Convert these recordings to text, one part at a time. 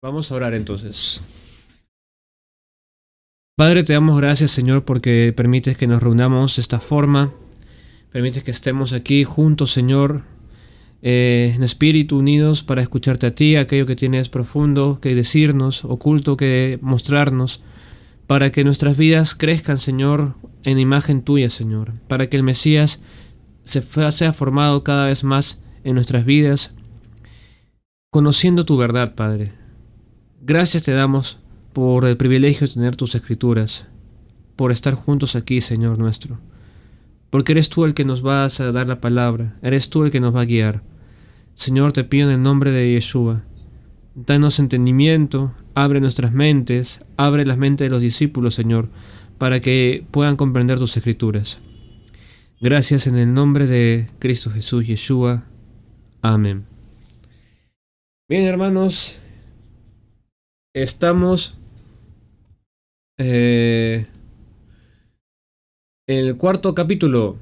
Vamos a orar entonces. Padre, te damos gracias, Señor, porque permites que nos reunamos de esta forma. Permites que estemos aquí juntos, Señor, en espíritu unidos para escucharte a ti, aquello que tienes profundo que decirnos, oculto que mostrarnos, para que nuestras vidas crezcan, Señor, en imagen tuya, Señor, para que el Mesías sea formado cada vez más en nuestras vidas, conociendo tu verdad, Padre. Gracias te damos por el privilegio de tener tus escrituras, por estar juntos aquí, Señor nuestro, porque eres tú el que nos vas a dar la palabra, eres tú el que nos va a guiar. Señor, te pido en el nombre de Yeshua, danos entendimiento, abre nuestras mentes, abre las mentes de los discípulos, Señor, para que puedan comprender tus escrituras. Gracias en el nombre de Cristo Jesús, Yeshua. Amén. Bien, hermanos, estamos en el cuarto capítulo.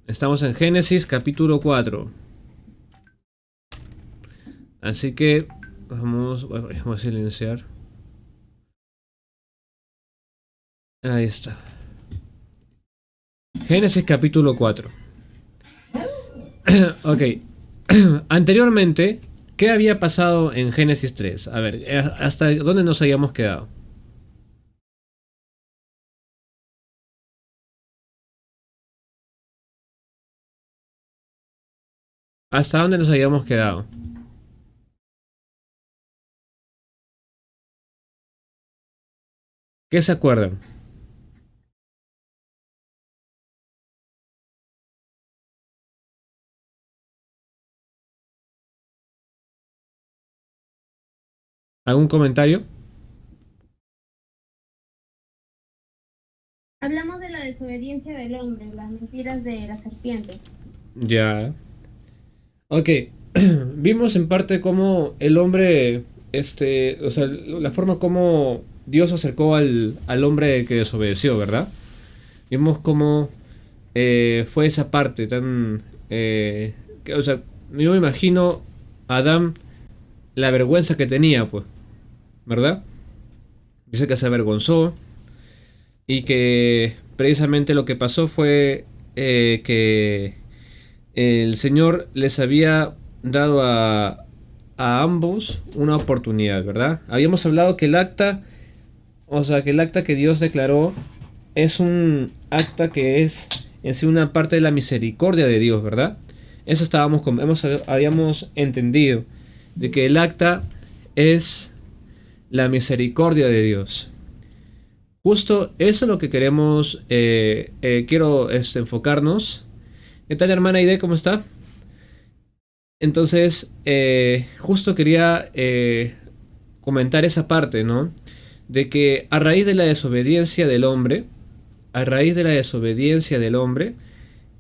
Estamos en Génesis capítulo 4. Así que vamos a silenciar. Ahí está. Génesis capítulo 4. Ok. Anteriormente, ¿qué había pasado en Génesis 3? A ver, ¿hasta dónde nos habíamos quedado? ¿Hasta dónde nos habíamos quedado? ¿Qué se acuerdan? ¿Algún comentario? Hablamos de la desobediencia del hombre, las mentiras de la serpiente. Ya. Ok. Vimos en parte cómo el hombre, o sea, la forma como Dios acercó al hombre que desobedeció, ¿verdad? Vimos cómo fue esa parte tan... o sea, yo me imagino a Adán la vergüenza que tenía, pues, ¿verdad? Dice que se avergonzó y que precisamente lo que pasó fue que el Señor les había dado a ambos una oportunidad, ¿verdad? Habíamos hablado que el acta, o sea, que el acta que Dios declaró es un acta que es en sí una parte de la misericordia de Dios, ¿verdad? Eso habíamos entendido, de que el acta es la misericordia de Dios. Justo eso es lo que queremos, quiero enfocarnos. ¿Qué tal, hermana Aide? ¿Cómo está? Entonces, justo quería comentar esa parte, ¿no? De que a raíz de la desobediencia del hombre, a raíz de la desobediencia del hombre,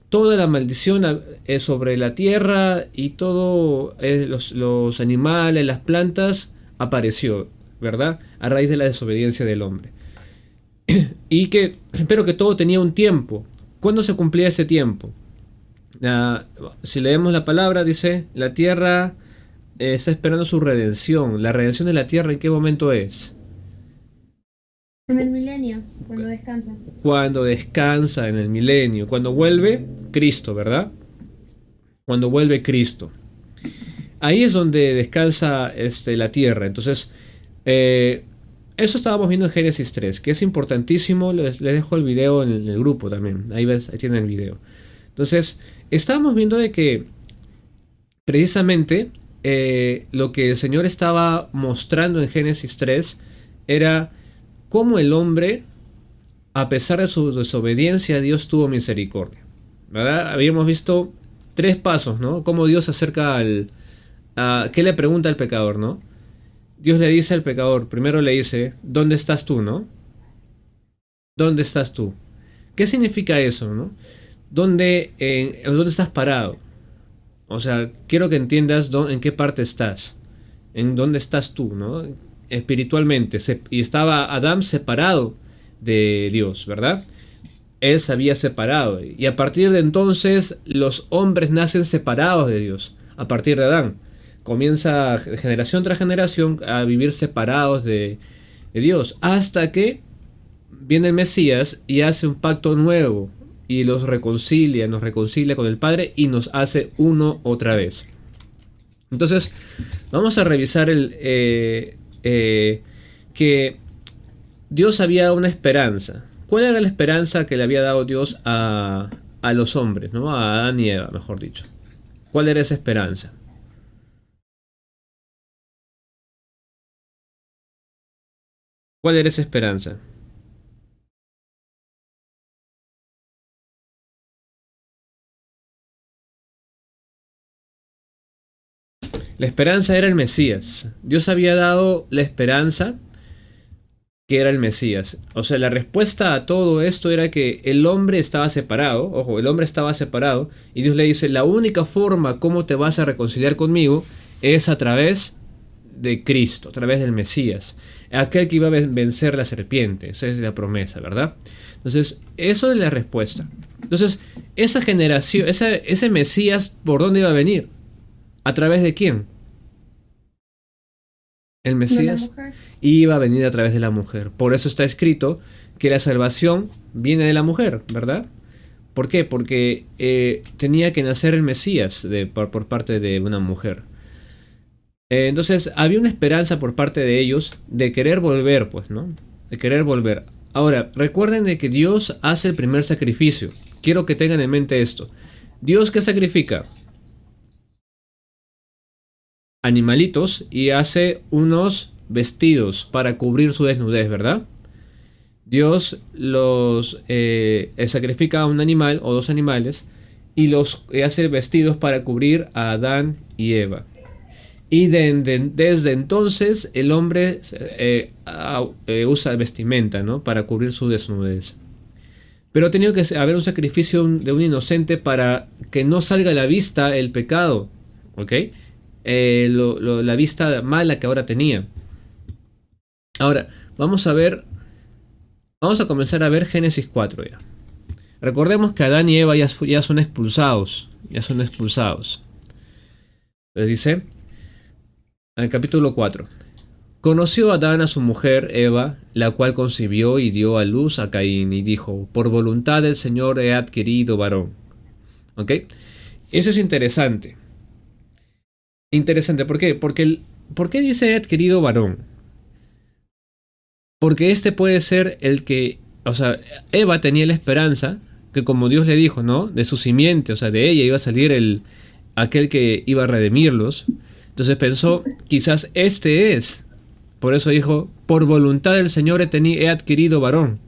toda la maldición sobre la tierra y todo los animales, las plantas, apareció, ¿verdad? A raíz de la desobediencia del hombre. Pero que todo tenía un tiempo. ¿Cuándo se cumplía ese tiempo? Si leemos la palabra, dice, la tierra está esperando su redención. La redención de la tierra, ¿en qué momento es? En el milenio, cuando descansa. Cuando descansa en el milenio, cuando vuelve Cristo, ¿verdad? Cuando vuelve Cristo. Ahí es donde descansa la tierra. Entonces, eso estábamos viendo en Génesis 3, que es importantísimo. Les dejo el video en el grupo también. Ahí tienen el video. Entonces, estábamos viendo de que precisamente lo que el Señor estaba mostrando en Génesis 3 era cómo el hombre, a pesar de su desobediencia, Dios tuvo misericordia, ¿verdad? Habíamos visto 3 pasos, ¿no? Cómo Dios se acerca ¿qué le pregunta al pecador, ¿no? Dios le dice al pecador, primero le dice, ¿dónde estás tú, no? ¿Dónde estás tú? ¿Qué significa eso, no? ¿Dónde estás parado? O sea, quiero que entiendas en qué parte estás. En dónde estás tú, ¿no? Espiritualmente. Y estaba Adán separado de Dios, ¿verdad? Él se había separado. Y a partir de entonces los hombres nacen separados de Dios. A partir de Adán. comienza generación tras generación a vivir separados de Dios, hasta que viene el Mesías y hace un pacto nuevo y nos reconcilia con el Padre y nos hace uno otra vez. Entonces, vamos a revisar que Dios había una esperanza. ¿Cuál era la esperanza que le había dado Dios a los hombres, ¿no? A Adán y Eva, mejor dicho? ¿Cuál era esa esperanza? ¿Cuál era esa esperanza? La esperanza era el Mesías. Dios había dado la esperanza que era el Mesías. O sea, la respuesta a todo esto era que el hombre estaba separado. Ojo, el hombre estaba separado. Y Dios le dice, la única forma como te vas a reconciliar conmigo es a través de Cristo, a través del Mesías. Aquel que iba a vencer la serpiente. Esa es la promesa, ¿verdad? Entonces, eso es la respuesta. Entonces, esa generación, ese Mesías, ¿por dónde iba a venir? ¿A través de quién? El de la Mesías mujer. iba a venir a través de la mujer. Por eso está escrito que la salvación viene de la mujer, ¿verdad? ¿Por qué? Porque tenía que nacer el Mesías por parte de una mujer. Entonces había una esperanza por parte de ellos de querer volver, pues, ¿no? De querer volver. Ahora, recuerden de que Dios hace el primer sacrificio. Quiero que tengan en mente esto. ¿Dios qué sacrifica? Animalitos y hace unos vestidos para cubrir su desnudez, ¿verdad? Dios los sacrifica a un animal o dos animales y los hace vestidos para cubrir a Adán y Eva. Y desde entonces el hombre usa vestimenta, ¿no? Para cubrir su desnudez. Pero ha tenido que haber un sacrificio de un inocente para que no salga a la vista el pecado, ¿ok? La vista mala que ahora tenía. Ahora, vamos a comenzar a ver Génesis 4 ya. Recordemos que Adán y Eva ya son expulsados. Ya son expulsados. Les dice, en el capítulo 4. Conoció Adán a su mujer Eva, la cual concibió y dio a luz a Caín, y dijo, por voluntad del Señor he adquirido varón. ¿Ok? Eso es interesante. Interesante, ¿por qué? ¿Por qué dice he adquirido varón? Porque este puede ser el que, o sea, Eva tenía la esperanza que como Dios le dijo, ¿no? De su simiente, o sea, de ella iba a salir aquel que iba a redimirlos. Entonces pensó, quizás este es. Por eso dijo, por voluntad del Señor he adquirido varón.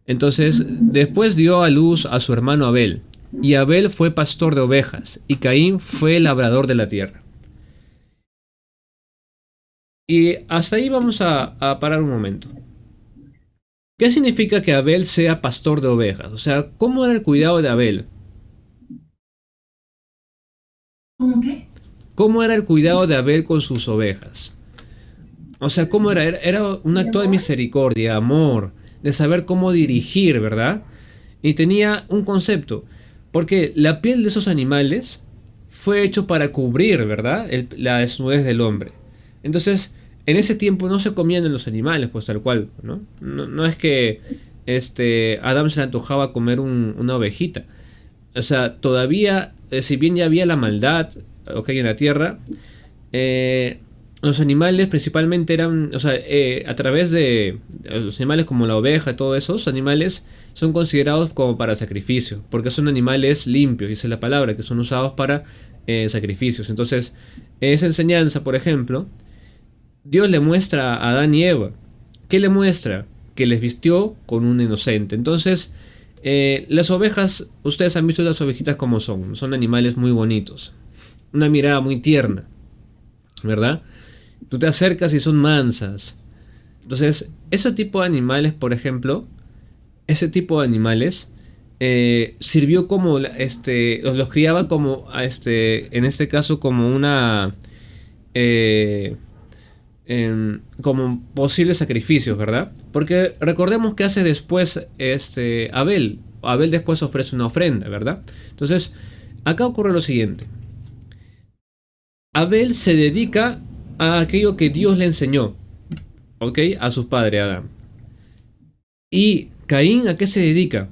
Entonces, después dio a luz a su hermano Abel. Y Abel fue pastor de ovejas, y Caín fue labrador de la tierra. Y hasta ahí vamos a parar un momento. ¿Qué significa que Abel sea pastor de ovejas? O sea, ¿cómo era el cuidado de Abel? ¿Cómo qué? ¿Cómo era el cuidado de Abel con sus ovejas? O sea, ¿cómo era? Era un acto de misericordia, amor, de saber cómo dirigir, ¿verdad? Y tenía un concepto, porque la piel de esos animales fue hecho para cubrir, ¿verdad? La desnudez del hombre. Entonces, en ese tiempo no se comían los animales, pues tal cual, ¿no? No es que Adán se le antojaba comer una ovejita. O sea, todavía, si bien ya había la maldad, ok, en la tierra, los animales principalmente eran, o sea, a través de los animales como la oveja, todos esos animales son considerados como para sacrificio, porque son animales limpios, dice la palabra, que son usados para sacrificios. Entonces, esa enseñanza, por ejemplo, Dios le muestra a Adán y Eva. ¿Qué le muestra? Que les vistió con un inocente. Entonces, las ovejas, ustedes han visto las ovejitas como son animales muy bonitos, una mirada muy tierna, ¿verdad? Tú te acercas y son mansas. Entonces, ese tipo de animales, por ejemplo, ese tipo de animales sirvió como, los criaba como, en este caso, como una, como posibles sacrificios, ¿verdad? Porque recordemos que hace después, Abel. Abel después ofrece una ofrenda, ¿verdad? Entonces, acá ocurre lo siguiente. Abel se dedica a aquello que Dios le enseñó, ¿ok? A su padre Adán. ¿Y Caín a qué se dedica?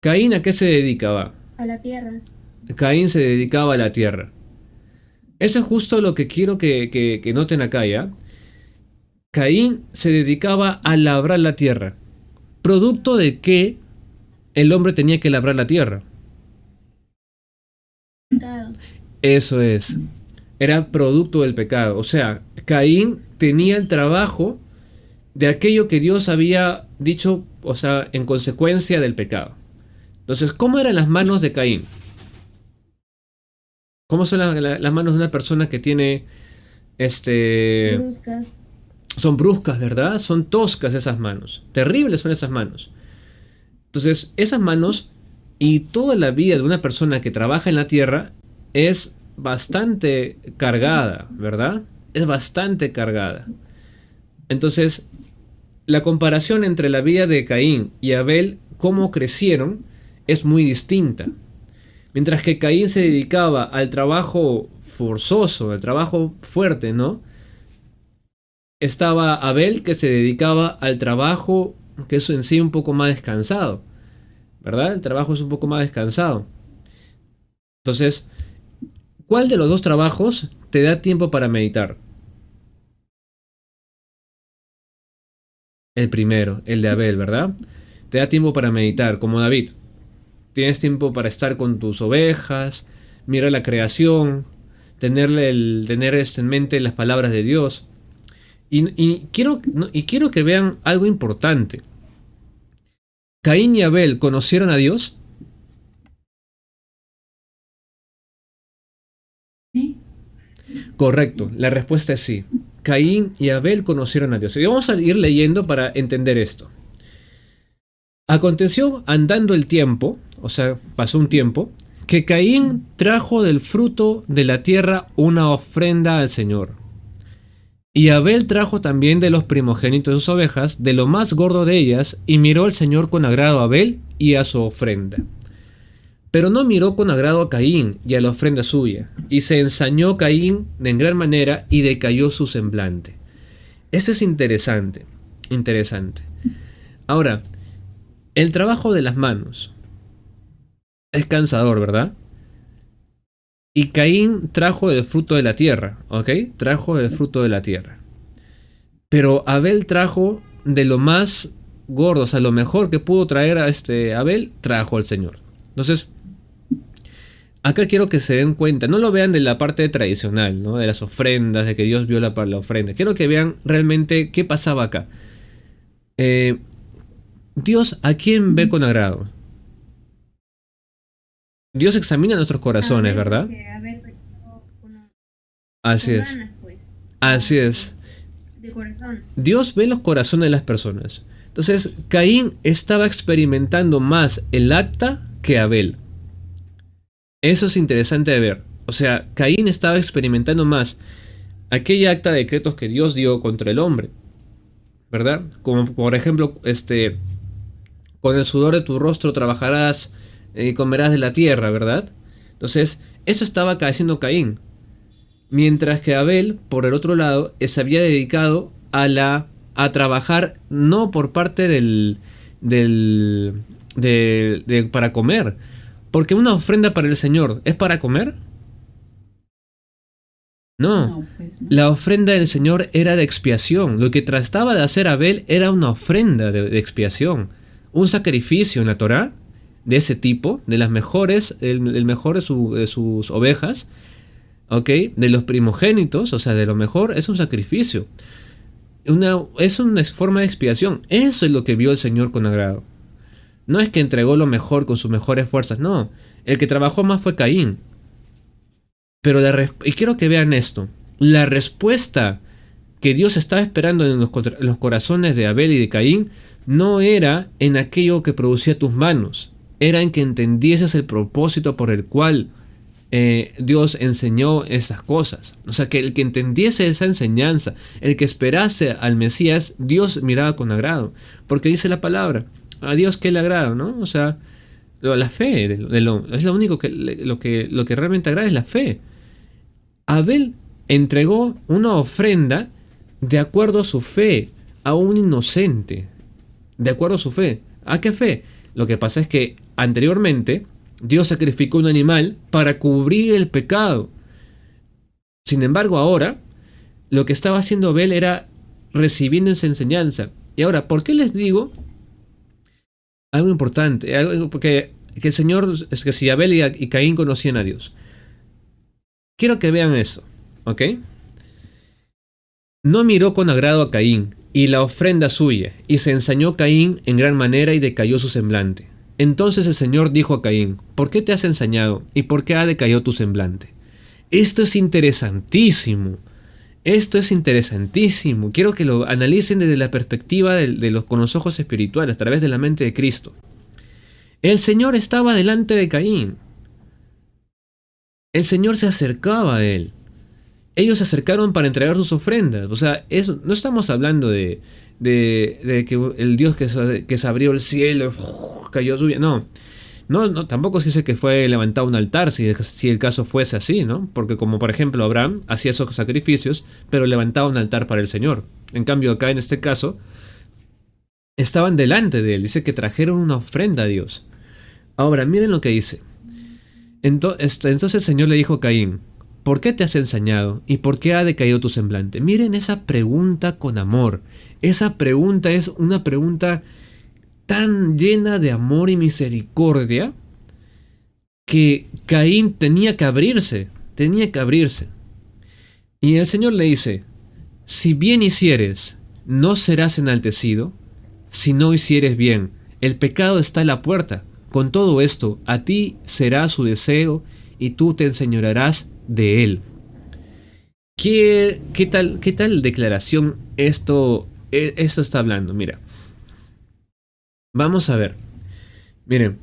Caín a qué se dedicaba. A la tierra. Caín se dedicaba a la tierra. Eso es justo lo que quiero que noten acá, ¿ya? Caín se dedicaba a labrar la tierra. ¿Producto de qué el hombre tenía que labrar la tierra? Pecado. Eso es. Era producto del pecado. O sea, Caín tenía el trabajo de aquello que Dios había dicho, o sea, en consecuencia del pecado. Entonces, ¿cómo eran las manos de Caín? ¿Cómo son las manos de una persona que tiene, Bruscas. son bruscas, ¿verdad? Son toscas esas manos. Terribles son esas manos. Entonces, esas manos y toda la vida de una persona que trabaja en la tierra es bastante cargada, ¿verdad? Es bastante cargada. Entonces, la comparación entre la vida de Caín y Abel, cómo crecieron, es muy distinta. Mientras que Caín se dedicaba al trabajo forzoso, al trabajo fuerte, ¿no? Estaba Abel que se dedicaba al trabajo que es en sí un poco más descansado, ¿verdad? El trabajo es un poco más descansado. Entonces, ¿cuál de los dos trabajos te da tiempo para meditar? El primero, el de Abel, ¿verdad? Te da tiempo para meditar, como David. Tienes tiempo para estar con tus ovejas, mirar la creación, tener en mente las palabras de Dios. Y quiero que vean algo importante. ¿Caín y Abel conocieron a Dios? ¿Sí? Correcto, la respuesta es sí. Caín y Abel conocieron a Dios. Y vamos a ir leyendo para entender esto. Aconteció andando el tiempo, o sea, pasó un tiempo, que Caín trajo del fruto de la tierra una ofrenda al Señor. Y Abel trajo también de los primogénitos de sus ovejas, de lo más gordo de ellas, y miró el Señor con agrado a Abel y a su ofrenda. Pero no miró con agrado a Caín y a la ofrenda suya, y se ensañó Caín en gran manera y decayó su semblante. Eso es interesante, interesante. Ahora, el trabajo de las manos es cansador, ¿verdad? Y Caín trajo del fruto de la tierra, ¿ok? Trajo del fruto de la tierra. Pero Abel trajo de lo más gordo, o sea, lo mejor que pudo traer a Abel, trajo al Señor. Entonces, acá quiero que se den cuenta, no lo vean de la parte tradicional, ¿no? De las ofrendas, de que Dios vio la ofrenda. Quiero que vean realmente qué pasaba acá. Dios, ¿a quién ve con agrado? Dios examina nuestros corazones, ¿verdad? Así es. Así es. De corazón. Dios ve los corazones de las personas. Entonces, Caín estaba experimentando más el acta que Abel. Eso es interesante de ver. O sea, Caín estaba experimentando más aquella acta de decretos que Dios dio contra el hombre, ¿verdad? Como por ejemplo, con el sudor de tu rostro trabajarás y comerás de la tierra, ¿verdad? Entonces, eso estaba haciendo Caín. Mientras que Abel, por el otro lado, se había dedicado a trabajar no por parte para comer. Porque una ofrenda para el Señor, ¿es para comer? No. La ofrenda del Señor era de expiación. Lo que trataba de hacer Abel era una ofrenda de expiación. Un sacrificio en la Torá de ese tipo, de las mejores, el mejor de sus ovejas, ¿ok? De los primogénitos, o sea, de lo mejor, es un sacrificio. Es una forma de expiación. Eso es lo que vio el Señor con agrado. No es que entregó lo mejor con sus mejores fuerzas, no. El que trabajó más fue Caín. Pero y quiero que vean esto. La respuesta que Dios estaba esperando en los corazones de Abel y de Caín no era en aquello que producía tus manos. Era en que entendieses el propósito por el cual Dios enseñó esas cosas. O sea, que el que entendiese esa enseñanza, el que esperase al Mesías, Dios miraba con agrado. Porque dice la palabra, a Dios que le agrada, ¿no? O sea, La fe del hombre. Es lo único lo que realmente agrada es la fe. Abel entregó una ofrenda de acuerdo a su fe, a un inocente. De acuerdo a su fe. ¿A qué fe? Lo que pasa es que anteriormente Dios sacrificó un animal para cubrir el pecado. Sin embargo, ahora lo que estaba haciendo Abel era recibiendo esa enseñanza. Y ahora, ¿por qué les digo algo importante? Algo porque que el Señor, es que si Abel y Caín conocían a Dios. Quiero que vean eso, ¿ok? No miró con agrado a Caín y la ofrenda suya, y se ensañó Caín en gran manera y decayó su semblante. Entonces el Señor dijo a Caín: ¿por qué te has ensañado y por qué ha decaído tu semblante? Esto es interesantísimo. Esto es interesantísimo. Quiero que lo analicen desde la perspectiva con los ojos espirituales, a través de la mente de Cristo. El Señor estaba delante de Caín. El Señor se acercaba a él. Ellos se acercaron para entregar sus ofrendas. O sea, no estamos hablando de que el Dios que se abrió el cielo, cayó lluvia. No, tampoco se dice que fue levantado un altar, si el caso fuese así, ¿no? Porque como por ejemplo Abraham hacía esos sacrificios, pero levantaba un altar para el Señor. En cambio acá en este caso, estaban delante de él. Dice que trajeron una ofrenda a Dios. Ahora, miren lo que dice. Entonces el Señor le dijo a Caín: ¿por qué te has ensañado y por qué ha decaído tu semblante? Miren esa pregunta con amor. Esa pregunta es una pregunta tan llena de amor y misericordia que Caín tenía que abrirse. Y el Señor le dice: si bien hicieres, no serás enaltecido. Si no hicieres bien, el pecado está a la puerta. Con todo esto, a ti será su deseo y tú te enseñorearás de él. ¿Qué tal declaración esto está hablando? Mira, vamos a ver. Miren,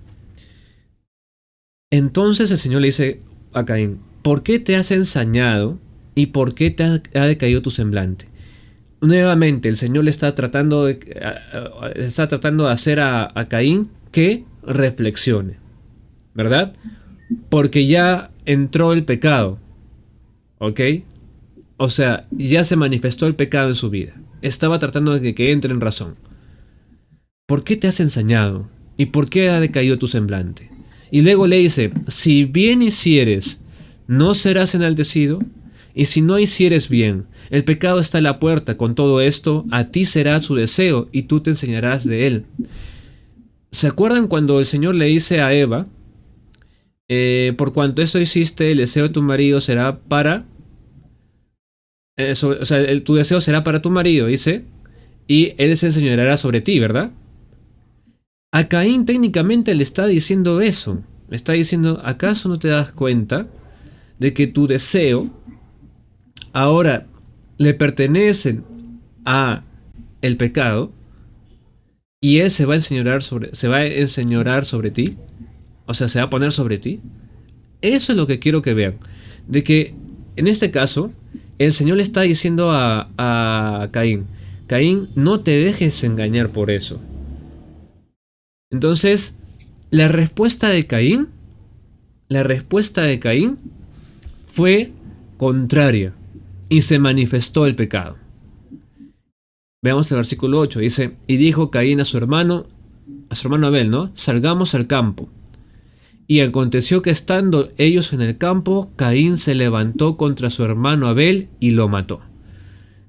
entonces el Señor le dice a Caín: ¿por qué te has ensañado y por qué te ha decaído tu semblante? Nuevamente el Señor le está tratando de hacer a Caín que reflexione, ¿verdad? Porque ya entró el pecado, ¿ok? O sea, ya se manifestó el pecado en su vida. Estaba tratando de que entre en razón. ¿Por qué te has ensañado? ¿Y por qué ha decaído tu semblante? Y luego le dice: si bien hicieres, no serás enaltecido. Y si no hicieres bien, el pecado está a la puerta. Con todo esto, a ti será su deseo y tú te enseñarás de él. ¿Se acuerdan cuando el Señor le dice a Eva: por cuanto esto hiciste, el deseo de tu marido será para... tu deseo será para tu marido, dice, y él se enseñoreará sobre ti, ¿verdad? A Caín técnicamente le está diciendo eso. Le está diciendo: ¿acaso no te das cuenta de que tu deseo ahora le pertenece a el pecado y él se va a enseñorar sobre ti? O sea, se va a poner sobre ti. Eso es lo que quiero que vean. De que en este caso, el Señor le está diciendo a Caín: Caín, no te dejes engañar por eso. Entonces, la respuesta de Caín fue contraria y se manifestó el pecado. Veamos el versículo 8. Dice: y dijo Caín a su hermano Abel, ¿no? Salgamos al campo. Y aconteció que estando ellos en el campo, Caín se levantó contra su hermano Abel y lo mató.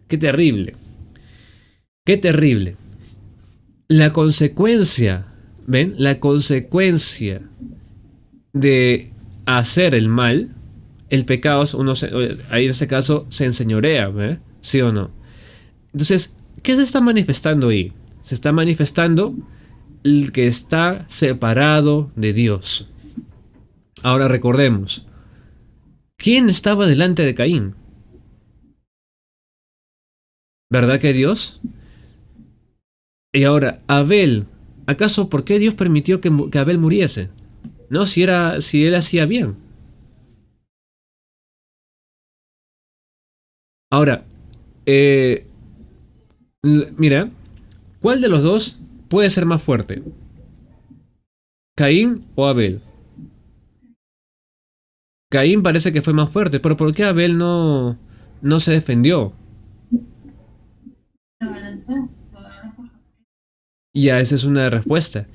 ¡Qué terrible! ¡Qué terrible! La consecuencia, ¿ven? La consecuencia de hacer el mal, el pecado, ahí en ese caso se enseñorea, ¿eh? ¿Sí o no? Entonces, ¿qué se está manifestando ahí? Se está manifestando el que está separado de Dios. Ahora recordemos, ¿quién estaba delante de Caín? ¿Verdad que Dios? Y ahora, Abel, ¿acaso por qué Dios permitió que Abel muriese? No, si él hacía bien. Ahora, mira, ¿cuál de los dos puede ser más fuerte? ¿Caín o Abel? Caín parece que fue más fuerte, pero ¿por qué Abel no se defendió? Y a esa es una respuesta.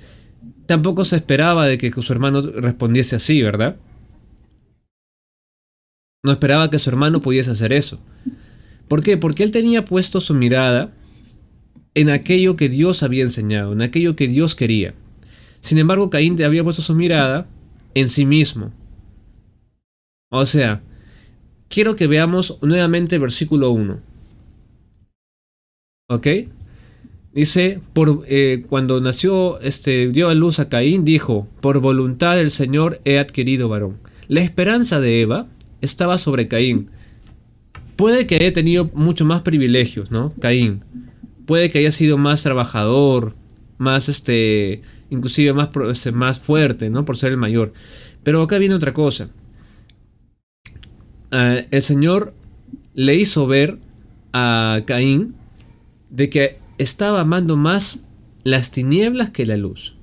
Tampoco se esperaba de que su hermano respondiese así, ¿verdad? No esperaba que su hermano pudiese hacer eso. ¿Por qué? Porque él tenía puesto su mirada en aquello que Dios había enseñado, en aquello que Dios quería. Sin embargo, Caín había puesto su mirada en sí mismo. O sea, quiero que veamos nuevamente el versículo 1. ¿Ok? Dice, cuando nació, dio a luz a Caín, dijo, por voluntad del Señor he adquirido varón. La esperanza de Eva estaba sobre Caín. Puede que haya tenido mucho más privilegios, ¿no? Caín. Puede que haya sido más trabajador, más, inclusive más fuerte, ¿no? Por ser el mayor. Pero acá viene otra cosa. El Señor le hizo ver a Caín de que estaba amando más las tinieblas que la luz.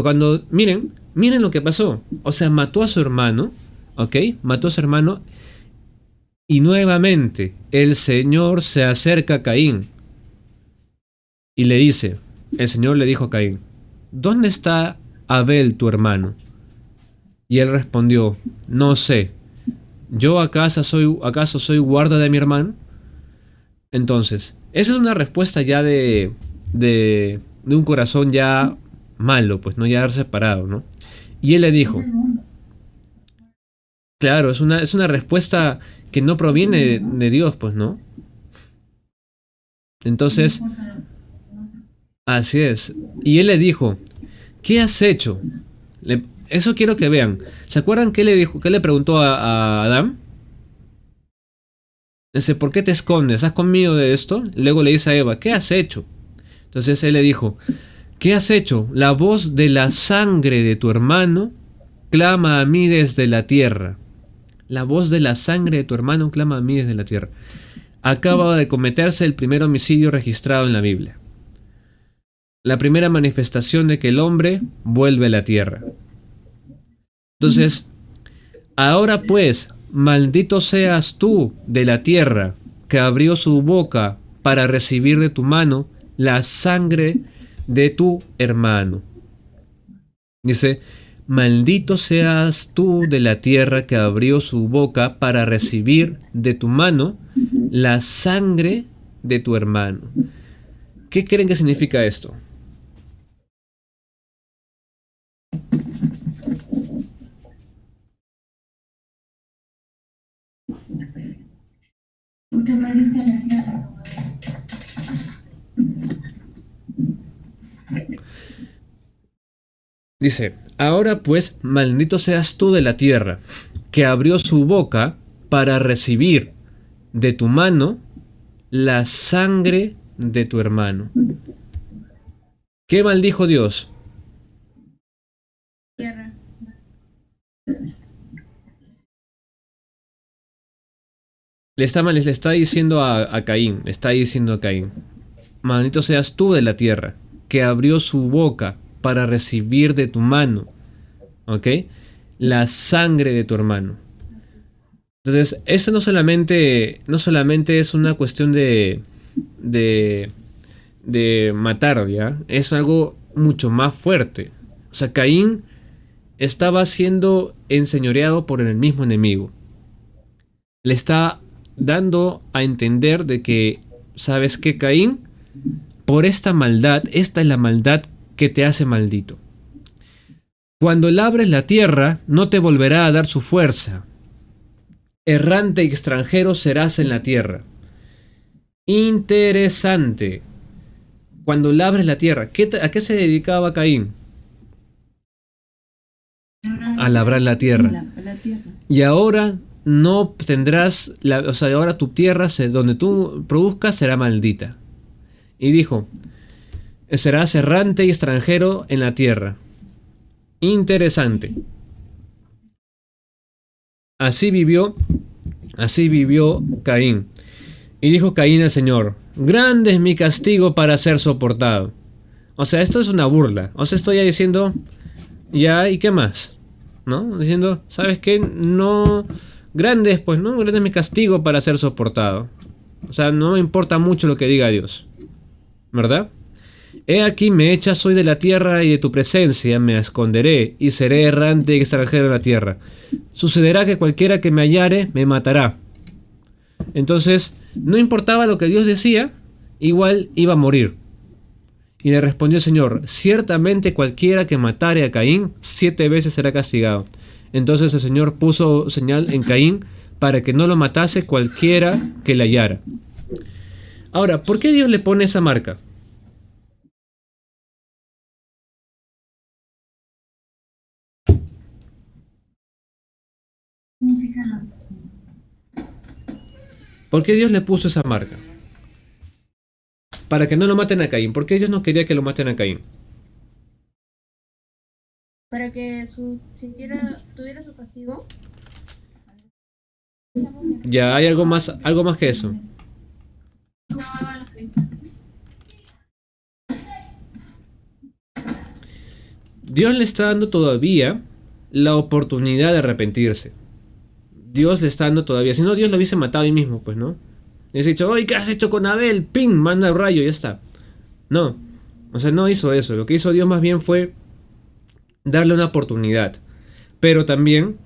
Cuando, miren lo que pasó. O sea, mató a su hermano, ¿ok? Mató a su hermano y nuevamente el Señor se acerca a Caín y le dice, el Señor le dijo a Caín, ¿dónde está Abel tu hermano? Y él respondió, no sé, ¿yo acaso soy guarda de mi hermano? Entonces, esa es una respuesta ya de un corazón ya malo, pues, ¿no? Ya separado, ¿no? Y él le dijo, claro, es una respuesta que no proviene de Dios, pues, ¿no? Entonces, así es. Y él le dijo, ¿qué has hecho? Eso quiero que vean. ¿Se acuerdan qué le dijo, qué le preguntó a Adán? Dice, ¿por qué te escondes? ¿Has comido de esto? Luego le dice a Eva, ¿qué has hecho? Entonces él le dijo, ¿qué has hecho? La voz de la sangre de tu hermano clama a mí desde la tierra. La voz de la sangre de tu hermano clama a mí desde la tierra. Acaba de cometerse el primer homicidio registrado en la Biblia. La primera manifestación de que el hombre vuelve a la tierra. Entonces, ahora pues, maldito seas tú de la tierra, que abrió su boca para recibir de tu mano la sangre de tu hermano. Dice, maldito seas tú de la tierra que abrió su boca para recibir de tu mano la sangre de tu hermano. ¿Qué creen que significa esto? Porque maldice la tierra. Dice, ahora pues, maldito seas tú de la tierra, que abrió su boca para recibir de tu mano la sangre de tu hermano. ¿Qué maldijo Dios? Tierra. Le está diciendo a Caín, maldito seas tú de la tierra, que abrió su boca para recibir de tu mano, ¿ok? La sangre de tu hermano. Entonces, esto no solamente es una cuestión de matar, ¿ya? Es algo mucho más fuerte. O sea, Caín estaba siendo enseñoreado por el mismo enemigo. Le está dando a entender de que, ¿sabes qué, Caín? Por esta maldad, esta es la maldad que te hace maldito. Cuando labres la tierra, no te volverá a dar su fuerza. Errante y extranjero serás en la tierra. Interesante. Cuando labres la tierra, ¿a qué se dedicaba Caín? A labrar la tierra. Y ahora no tendrás, o sea, ahora tu tierra, donde tú produzcas, será maldita. Y dijo, serás errante y extranjero en la tierra. Interesante. Así vivió Caín. Y dijo Caín al Señor, grande es mi castigo para ser soportado. O sea, esto es una burla. O sea, estoy ya diciendo, ya, ¿y qué más? ¿No? Diciendo, ¿sabes qué? No, grande pues, ¿no? Grande es mi castigo para ser soportado. O sea, no me importa mucho lo que diga Dios, ¿verdad? He aquí me echas hoy de la tierra y de tu presencia me esconderé y seré errante y extranjero en la tierra. Sucederá que cualquiera que me hallare me matará. Entonces, no importaba lo que Dios decía, igual iba a morir. Y le respondió el Señor, ciertamente cualquiera que matare a Caín 7 veces será castigado. Entonces el Señor puso señal en Caín para que no lo matase cualquiera que le hallara. Ahora, ¿por qué Dios le pone esa marca? ¿Por qué Dios le puso esa marca? Para que no lo maten a Caín. ¿Por qué Dios no quería que lo maten a Caín? para que tuviera su castigo. Ya hay algo más que eso. Dios le está dando todavía la oportunidad de arrepentirse. Dios le está dando todavía. Si no, Dios lo hubiese matado ahí mismo, pues, ¿no? Le hubiese dicho, oye, ¿qué has hecho con Abel? ¡Ping! Manda el rayo y ya está. No. O sea, no hizo eso. Lo que hizo Dios más bien fue darle una oportunidad. Pero también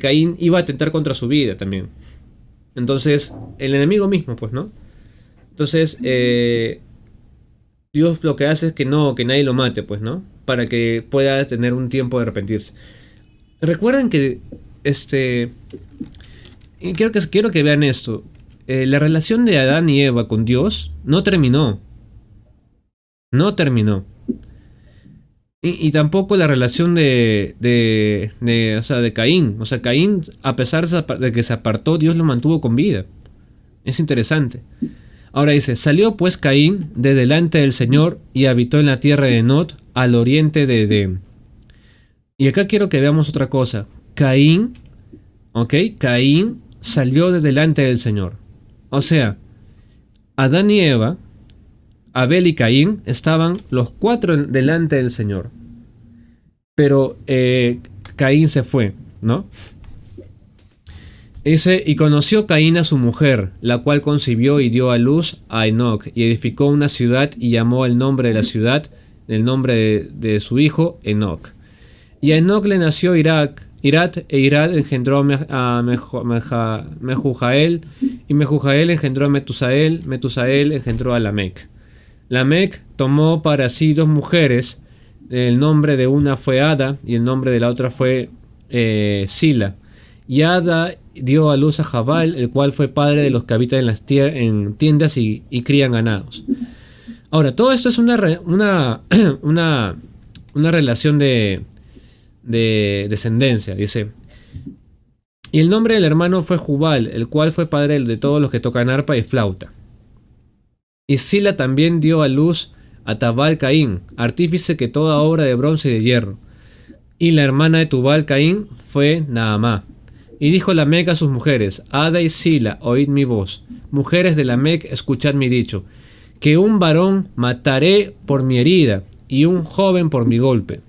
Caín iba a atentar contra su vida también. Entonces, el enemigo mismo, pues, ¿no? Entonces, Dios lo que hace es que nadie lo mate, pues, ¿no? Para que pueda tener un tiempo de arrepentirse. Recuerden que, y quiero que vean esto. La relación de Adán y Eva con Dios no terminó. No terminó. Y tampoco la relación o sea, de Caín. O sea, Caín, a pesar de que se apartó, Dios lo mantuvo con vida. Es interesante. Ahora dice, salió pues Caín de delante del Señor y habitó en la tierra de Nod, al oriente de Edén. Y acá quiero que veamos otra cosa. Caín, ¿ok? Caín salió de delante del Señor. O sea, Adán y Eva, Abel y Caín estaban los cuatro delante del Señor. Pero Caín se fue, ¿no? Dice, y conoció Caín a su mujer, la cual concibió y dio a luz a Enoc, y edificó una ciudad y llamó el nombre de la ciudad, el nombre de su hijo, Enoc. Y a Enoc le nació Irat, e Irat engendró a Mehujael, y Mehujael engendró a Metusael, Metusael engendró a Lamec. Lamec tomó para sí 2 mujeres, el nombre de una fue Ada, y el nombre de la otra fue Sila. Y Ada dio a luz a Jabal, el cual fue padre de los que habitan en las tiendas y crían ganados. Ahora, todo esto es una relación de descendencia, dice. Y el nombre del hermano fue Jubal, el cual fue padre de todos los que tocan arpa y flauta. Y Sila también dio a luz a Tabal Caín, artífice que toda obra de bronce y de hierro. Y la hermana de Tubal Caín fue Naamá. Y dijo Lamec a sus mujeres, Ada y Sila, oíd mi voz. Mujeres de Lamec, escuchad mi dicho, que un varón mataré por mi herida, y un joven por mi golpe.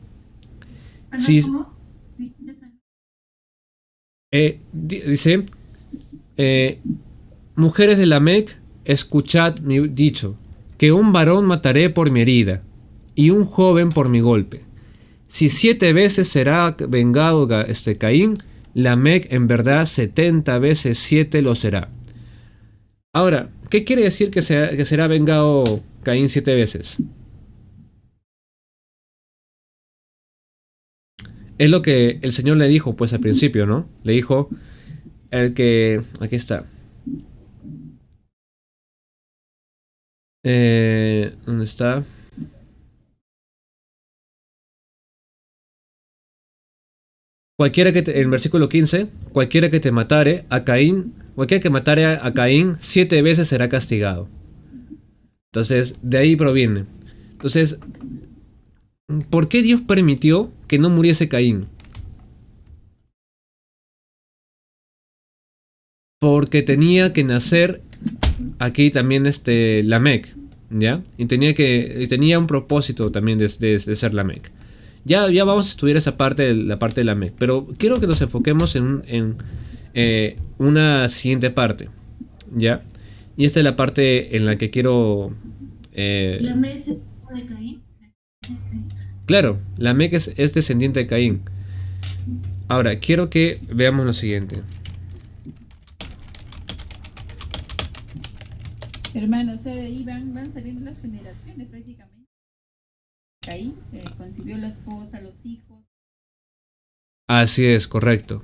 Si, dice, mujeres de Lamec, escuchad mi dicho, que un varón mataré por mi herida, y un joven por mi golpe. Si 7 veces será vengado Caín, Lamec en verdad 70 veces 7 lo será. Ahora, ¿qué quiere decir que será vengado Caín 7 veces? Es lo que el Señor le dijo pues al principio, ¿no? Le dijo aquí está. ¿Dónde está? En versículo 15, cualquiera que matare a Caín 7 veces será castigado. Entonces, de ahí proviene. Entonces, ¿por qué Dios permitió que no muriese Caín? Porque tenía que nacer aquí también Lamec. ¿ya? Y tenía un propósito también de ser Lamec. Ya vamos a estudiar esa parte, la parte de Lamec, pero quiero que nos enfoquemos en una siguiente parte, ¿ya? Y esta es la parte en la que quiero... La mes de Caín. claro, Lamec es descendiente de Caín. Ahora, quiero que veamos lo siguiente. Hermano, o sea, de ahí van saliendo las generaciones prácticamente. Caín concibió la esposa, los hijos. Así es, correcto.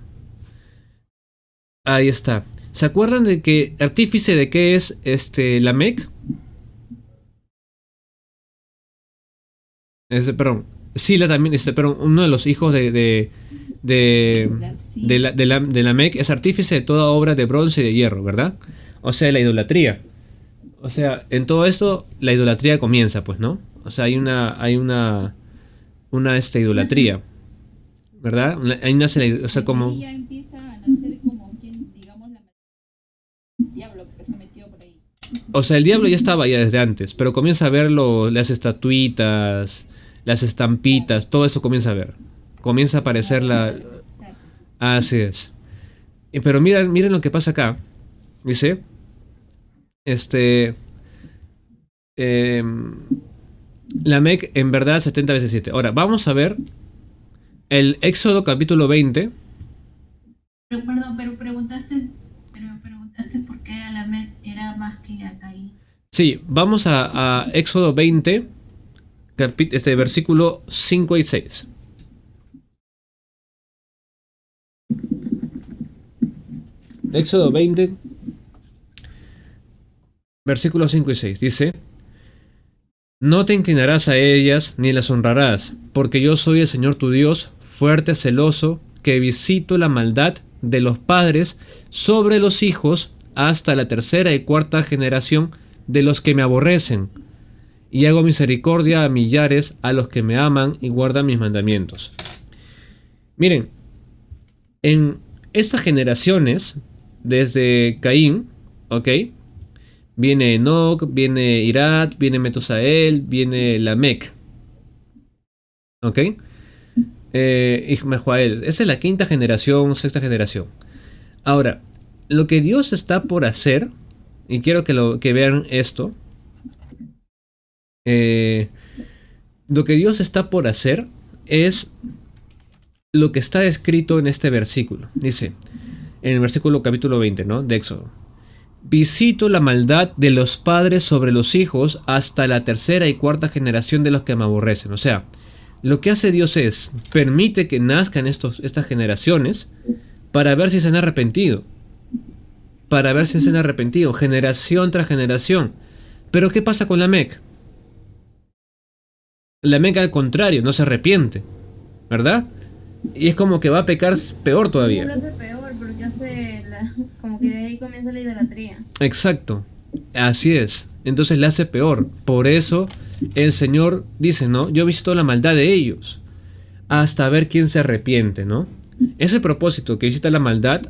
Ahí está. ¿Se acuerdan de que artífice de qué es Lamec? Perdón. Sila también, perdón, uno de los hijos de Lamec es artífice de toda obra de bronce y de hierro, ¿verdad? O sea, la idolatría. O sea, en todo esto la idolatría comienza, pues, ¿no? O sea, hay una idolatría, ¿verdad? Ahí nace o sea, como... Ahí ya empieza a nacer como quien, digamos, el diablo que se metió por ahí. O sea, el diablo ya estaba ya desde antes, pero comienza a ver las estatuitas, las estampitas, todo eso comienza a ver. Comienza a aparecer la... Así es. Pero miren lo que pasa acá. Dice... Lamec en verdad 70 veces 7. Ahora, vamos a ver el Éxodo capítulo 20. Pero perdón, pero preguntaste por qué Alamed era más que a Caín. Sí, vamos a Éxodo 20, versículo 5 y 6. Éxodo 20, versículos 5 y 6. Dice: no te inclinarás a ellas ni las honrarás, porque yo soy el Señor tu Dios, fuerte, celoso, que visito la maldad de los padres sobre los hijos hasta la tercera y cuarta generación de los que me aborrecen, y hago misericordia a millares a los que me aman y guardan mis mandamientos. Miren, en estas generaciones, desde Caín, ¿ok? Viene Enoc, viene Irad, viene Metusael, viene Lamec. ¿Ok? Y Mehujael. Esa es la quinta generación, sexta generación. Ahora, lo que Dios está por hacer, y quiero que vean esto. Lo que Dios está por hacer es lo que está descrito en este versículo. Dice, en el versículo capítulo 20, ¿no? De Éxodo. Visito la maldad de los padres sobre los hijos hasta la tercera y cuarta generación de los que me aborrecen. O sea, lo que hace Dios es, permite que nazcan estas generaciones para ver si se han arrepentido. Para ver si se han arrepentido, generación tras generación. Pero ¿qué pasa con Lamec? Lamec al contrario, no se arrepiente, ¿verdad? Y es como que va a pecar peor todavía. Lo hace peor porque como que de ahí comienza la idolatría. Exacto, así es. Entonces le hace peor. Por eso el Señor dice, ¿no? Yo he visto la maldad de ellos hasta ver quién se arrepiente, ¿no? Ese propósito que visita la maldad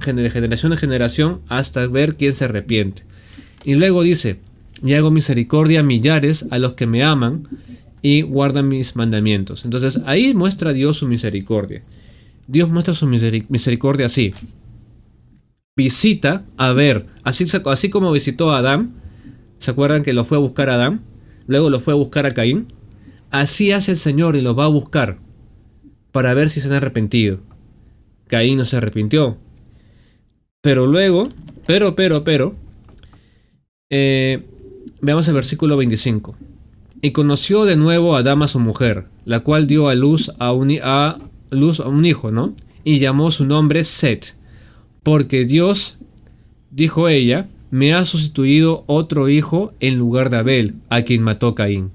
de generación en generación hasta ver quién se arrepiente. Y luego dice, y hago misericordia a millares a los que me aman y guardan mis mandamientos. Entonces ahí muestra Dios su misericordia. Dios muestra su misericordia así. Visita a ver, así como visitó a Adán. ¿Se acuerdan que lo fue a buscar a Adán? Luego lo fue a buscar a Caín. Así hace el Señor y los va a buscar para ver si se han arrepentido. Caín no se arrepintió. Pero luego, veamos el versículo 25. Y conoció de nuevo a Adán a su mujer, la cual dio a luz a un hijo, ¿no? Y llamó su nombre Set, porque Dios, dijo ella, me ha sustituido otro hijo en lugar de Abel, a quien mató Caín.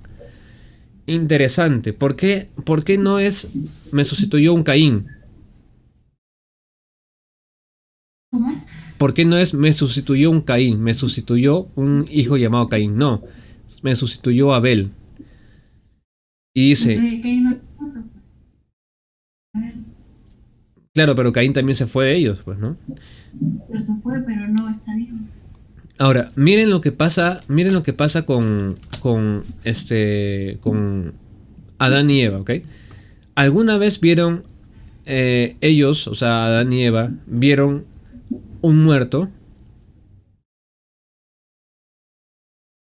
Interesante, ¿por qué no es me sustituyó un Caín? ¿Cómo? ¿Por qué no es me sustituyó un Caín? Me sustituyó un hijo llamado Caín. No, me sustituyó Abel. Y dice, Caín no. claro, pero Caín también se fue de ellos, pues, ¿no? Pero se fue, pero no está vivo. Ahora, miren lo que pasa con Adán y Eva, ¿ok? ¿Alguna vez vieron ellos, o sea, Adán y Eva, vieron un muerto?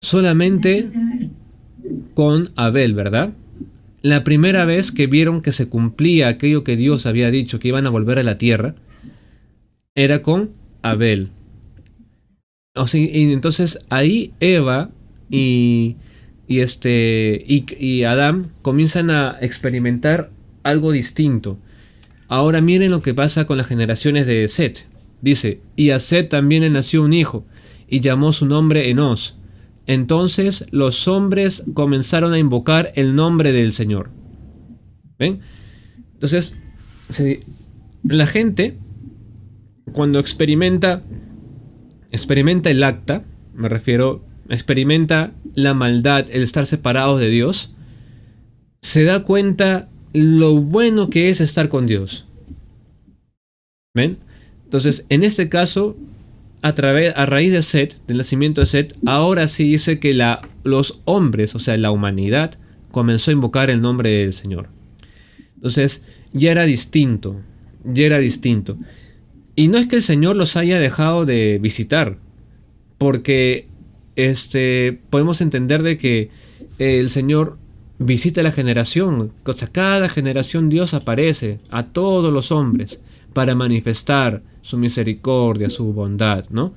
Solamente con Abel, ¿verdad? La primera vez que vieron que se cumplía aquello que Dios había dicho, que iban a volver a la tierra, era con Abel. O sea, y entonces ahí Eva y Adán comienzan a experimentar algo distinto. Ahora miren lo que pasa con las generaciones de Set. Dice, y a Set también le nació un hijo, y llamó su nombre Enos. Entonces los hombres comenzaron a invocar el nombre del Señor. ¿Ven? Entonces, la gente, cuando experimenta el acta, me refiero, experimenta la maldad, el estar separados de Dios, se da cuenta lo bueno que es estar con Dios. ¿Ven? Entonces, en este caso, a raíz de Set, del nacimiento de Set, ahora sí dice que los hombres, o sea, la humanidad, comenzó a invocar el nombre del Señor. Entonces, ya era distinto. Y no es que el Señor los haya dejado de visitar, porque podemos entender de que el Señor visita la generación, o sea, cada generación Dios aparece a todos los hombres para manifestar su misericordia, su bondad, ¿no?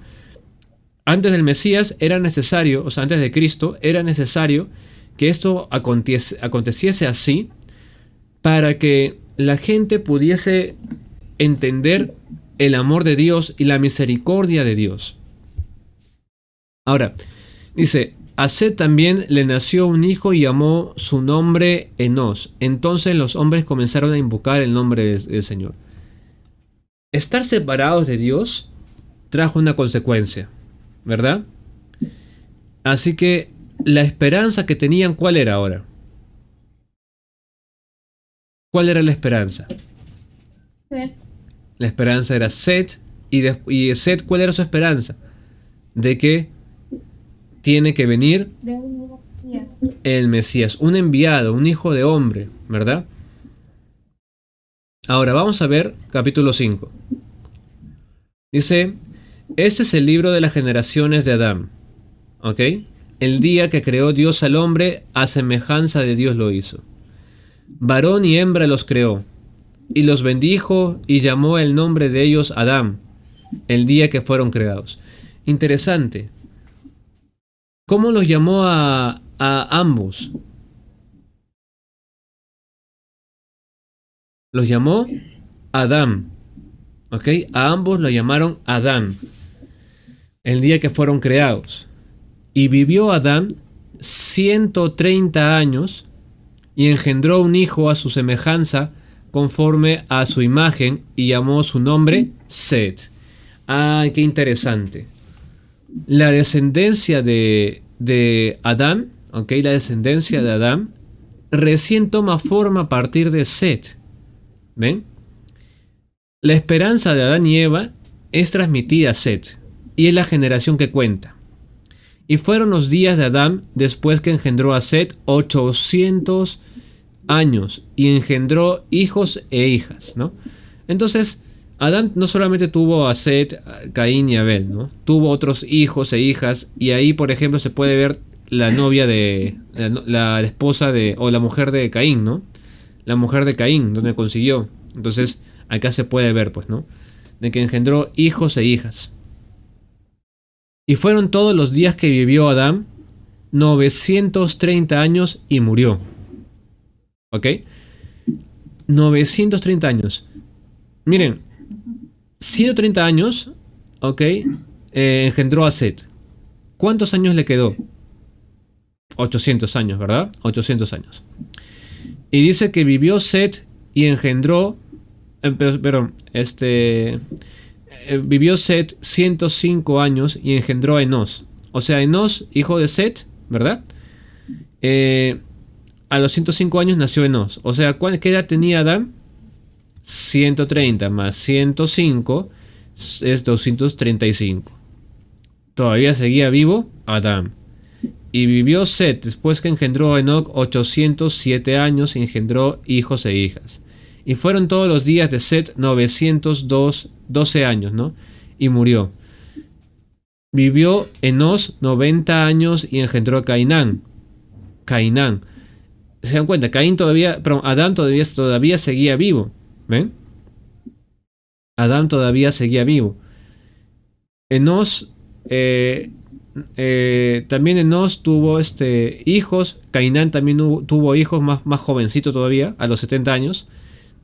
Antes del Mesías era necesario, o sea, antes de Cristo, era necesario que esto aconteciese así para que la gente pudiese entender el amor de Dios y la misericordia de Dios. Ahora, dice, a Set también le nació un hijo y llamó su nombre Enos. Entonces los hombres comenzaron a invocar el nombre del Señor. Estar separados de Dios trajo una consecuencia, ¿verdad? Así que la esperanza que tenían, ¿cuál era ahora? ¿Cuál era la esperanza? Set. La esperanza era Set. Y Set, ¿cuál era su esperanza? De que tiene que venir De un Mesías. el Mesías, un enviado, un hijo de hombre, ¿verdad? Ahora vamos a ver capítulo 5. Dice, este es el libro de las generaciones de Adán, ¿ok? El día que creó Dios al hombre, a semejanza de Dios lo hizo. Varón y hembra los creó, y los bendijo y llamó el nombre de ellos Adán, el día que fueron creados. Interesante. ¿Cómo los llamó a ambos? Los llamó Adán. ¿Ok? A ambos lo llamaron Adán. El día que fueron creados. Y vivió Adán 130 años y engendró un hijo a su semejanza conforme a su imagen y llamó su nombre Set. Ah, qué interesante. La descendencia de Adán, ¿ok? La descendencia de Adán recién toma forma a partir de Set. ¿Ven? La esperanza de Adán y Eva es transmitida a Set, y es la generación que cuenta. Y fueron los días de Adán después que engendró a Set 800 años, y engendró hijos e hijas, ¿no? Entonces, Adán no solamente tuvo a Set, Caín y Abel, ¿no? Tuvo otros hijos e hijas, y ahí, por ejemplo, se puede ver la novia de la esposa de, o la mujer de Caín, ¿no? La mujer de Caín, donde consiguió. Entonces, acá se puede ver, pues, ¿no? De que engendró hijos e hijas. Y fueron todos los días que vivió Adán 930 años y murió. ¿Ok? 930 años. Miren, 130 años, ¿ok? Engendró a Set. ¿Cuántos años le quedó? 800 años, ¿verdad? 800 años. Y dice que vivió Set y engendró, vivió Set 105 años y engendró a Enos. O sea, Enos, hijo de Set, ¿verdad? A los 105 años nació Enos. O sea, ¿qué edad tenía Adán? 130 más 105 es 235. todavía seguía vivo Adán. Y vivió Set, después que engendró a Enoc 807 años, y engendró hijos e hijas. Y fueron todos los días de Set 912 años, ¿no? Y murió. Vivió Enos 90 años y engendró a Cainán. Cainán. ¿Se dan cuenta? Adán todavía seguía vivo. ¿Ven? Adán todavía seguía vivo. Enos, también Enos tuvo hijos. Cainán también tuvo hijos más jovencito todavía, a los 70 años.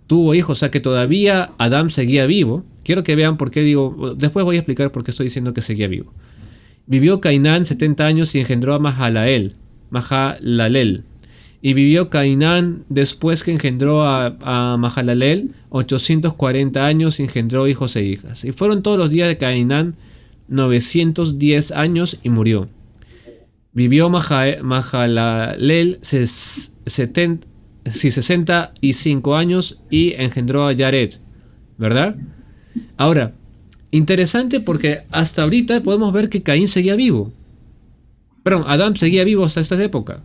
Tuvo hijos, o sea que todavía Adán seguía vivo. Quiero que vean por qué digo. Después voy a explicar por qué estoy diciendo que seguía vivo. Vivió Cainán 70 años y engendró a Mahalalel. Y vivió Cainán después que engendró a Mahalalel 840 años y engendró hijos e hijas. Y fueron todos los días de Cainán 910 años y murió. Vivió Mahalalel 65 años y engendró a Yared, ¿verdad? Ahora, interesante porque hasta ahorita podemos ver que Caín seguía vivo. Perdón, Adán seguía vivo hasta esta época.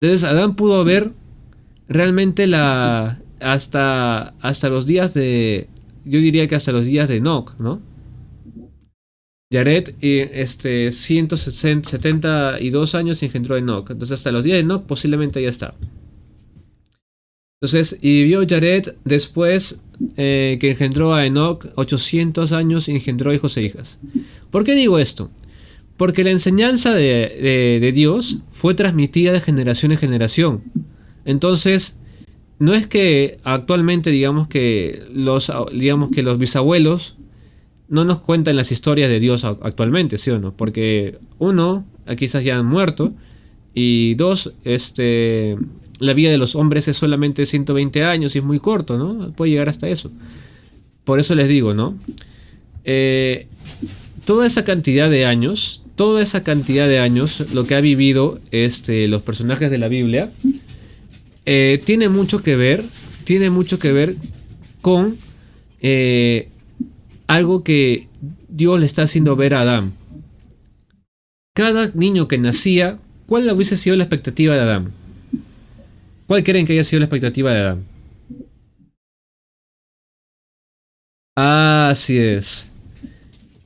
Entonces Adán pudo ver realmente hasta los días de, yo diría que hasta los días de Enoc, ¿no? Yared 172 años engendró a Enoc. Entonces hasta los días de Enoc posiblemente ya está. Entonces, y vivió Yared después que engendró a Enoc 800 años y engendró hijos e hijas. ¿Por qué digo esto? Porque la enseñanza de Dios fue transmitida de generación en generación. Entonces, no es que actualmente digamos que los bisabuelos no nos cuentan las historias de Dios actualmente, ¿sí o no? Porque uno, quizás ya han muerto, y dos, la vida de los hombres es solamente 120 años y es muy corto, ¿no? Puede llegar hasta eso. Por eso les digo, ¿no? Toda esa cantidad de años, lo que ha vivido los personajes de la Biblia, tiene mucho que ver con algo que Dios le está haciendo ver a Adán. Cada niño que nacía, ¿cuál hubiese sido la expectativa de Adán? ¿Cuál creen que haya sido la expectativa de Adán? Así es.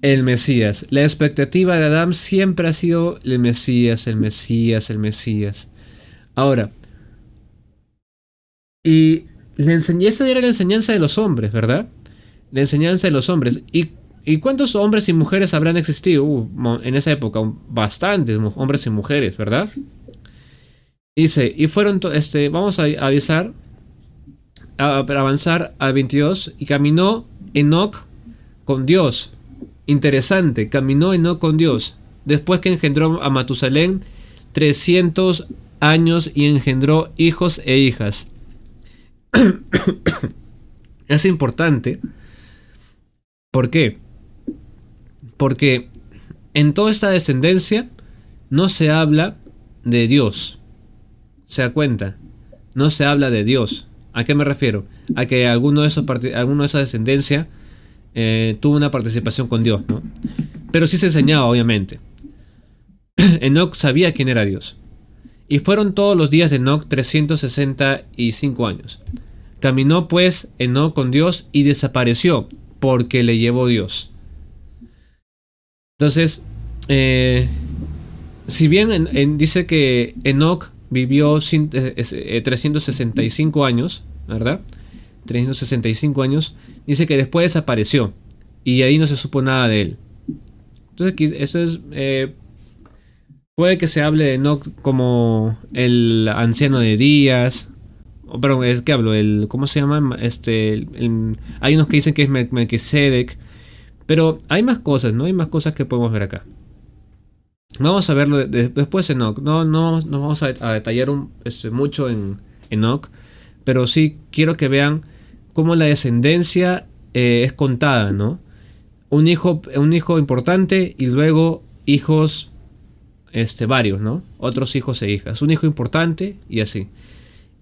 El Mesías. La expectativa de Adán siempre ha sido el Mesías, el Mesías, el Mesías. Ahora, y esa era la enseñanza de los hombres, ¿verdad? La enseñanza de los hombres. ¿Y cuántos hombres y mujeres habrán existido en esa época? Bastantes hombres y mujeres, ¿verdad? Dice, y fueron, vamos a avisar, para avanzar al 22, y caminó Enoc con Dios. Interesante, caminó Enoc con Dios. Después que engendró a Matusalén 300 años y engendró hijos e hijas. Es importante. ¿Por qué? Porque en toda esta descendencia no se habla de Dios. ¿Se da cuenta? No se habla de Dios. ¿A qué me refiero? A que alguno de esa descendencia tuvo una participación con Dios, ¿no? Pero sí se enseñaba, obviamente. Enoc sabía quién era Dios. Y fueron todos los días de Enoc 365 años. Caminó pues Enoc con Dios y desapareció, porque le llevó Dios. Entonces, si bien dice que Enoc vivió 365 años, ¿verdad? 365 años, dice que después desapareció y ahí no se supo nada de él. Entonces, eso es, puede que se hable de Enoc como el anciano de días. Perdón, ¿qué hablo? ¿Cómo se llama? Hay unos que dicen que es Melquisedec. Pero hay más cosas, ¿no? Hay más cosas que podemos ver acá. Vamos a verlo después en Enoc. No vamos a detallar mucho en Enoc. Pero sí quiero que vean cómo la descendencia es contada, ¿no? Un hijo importante y luego hijos varios, ¿no? Otros hijos e hijas. Un hijo importante y así.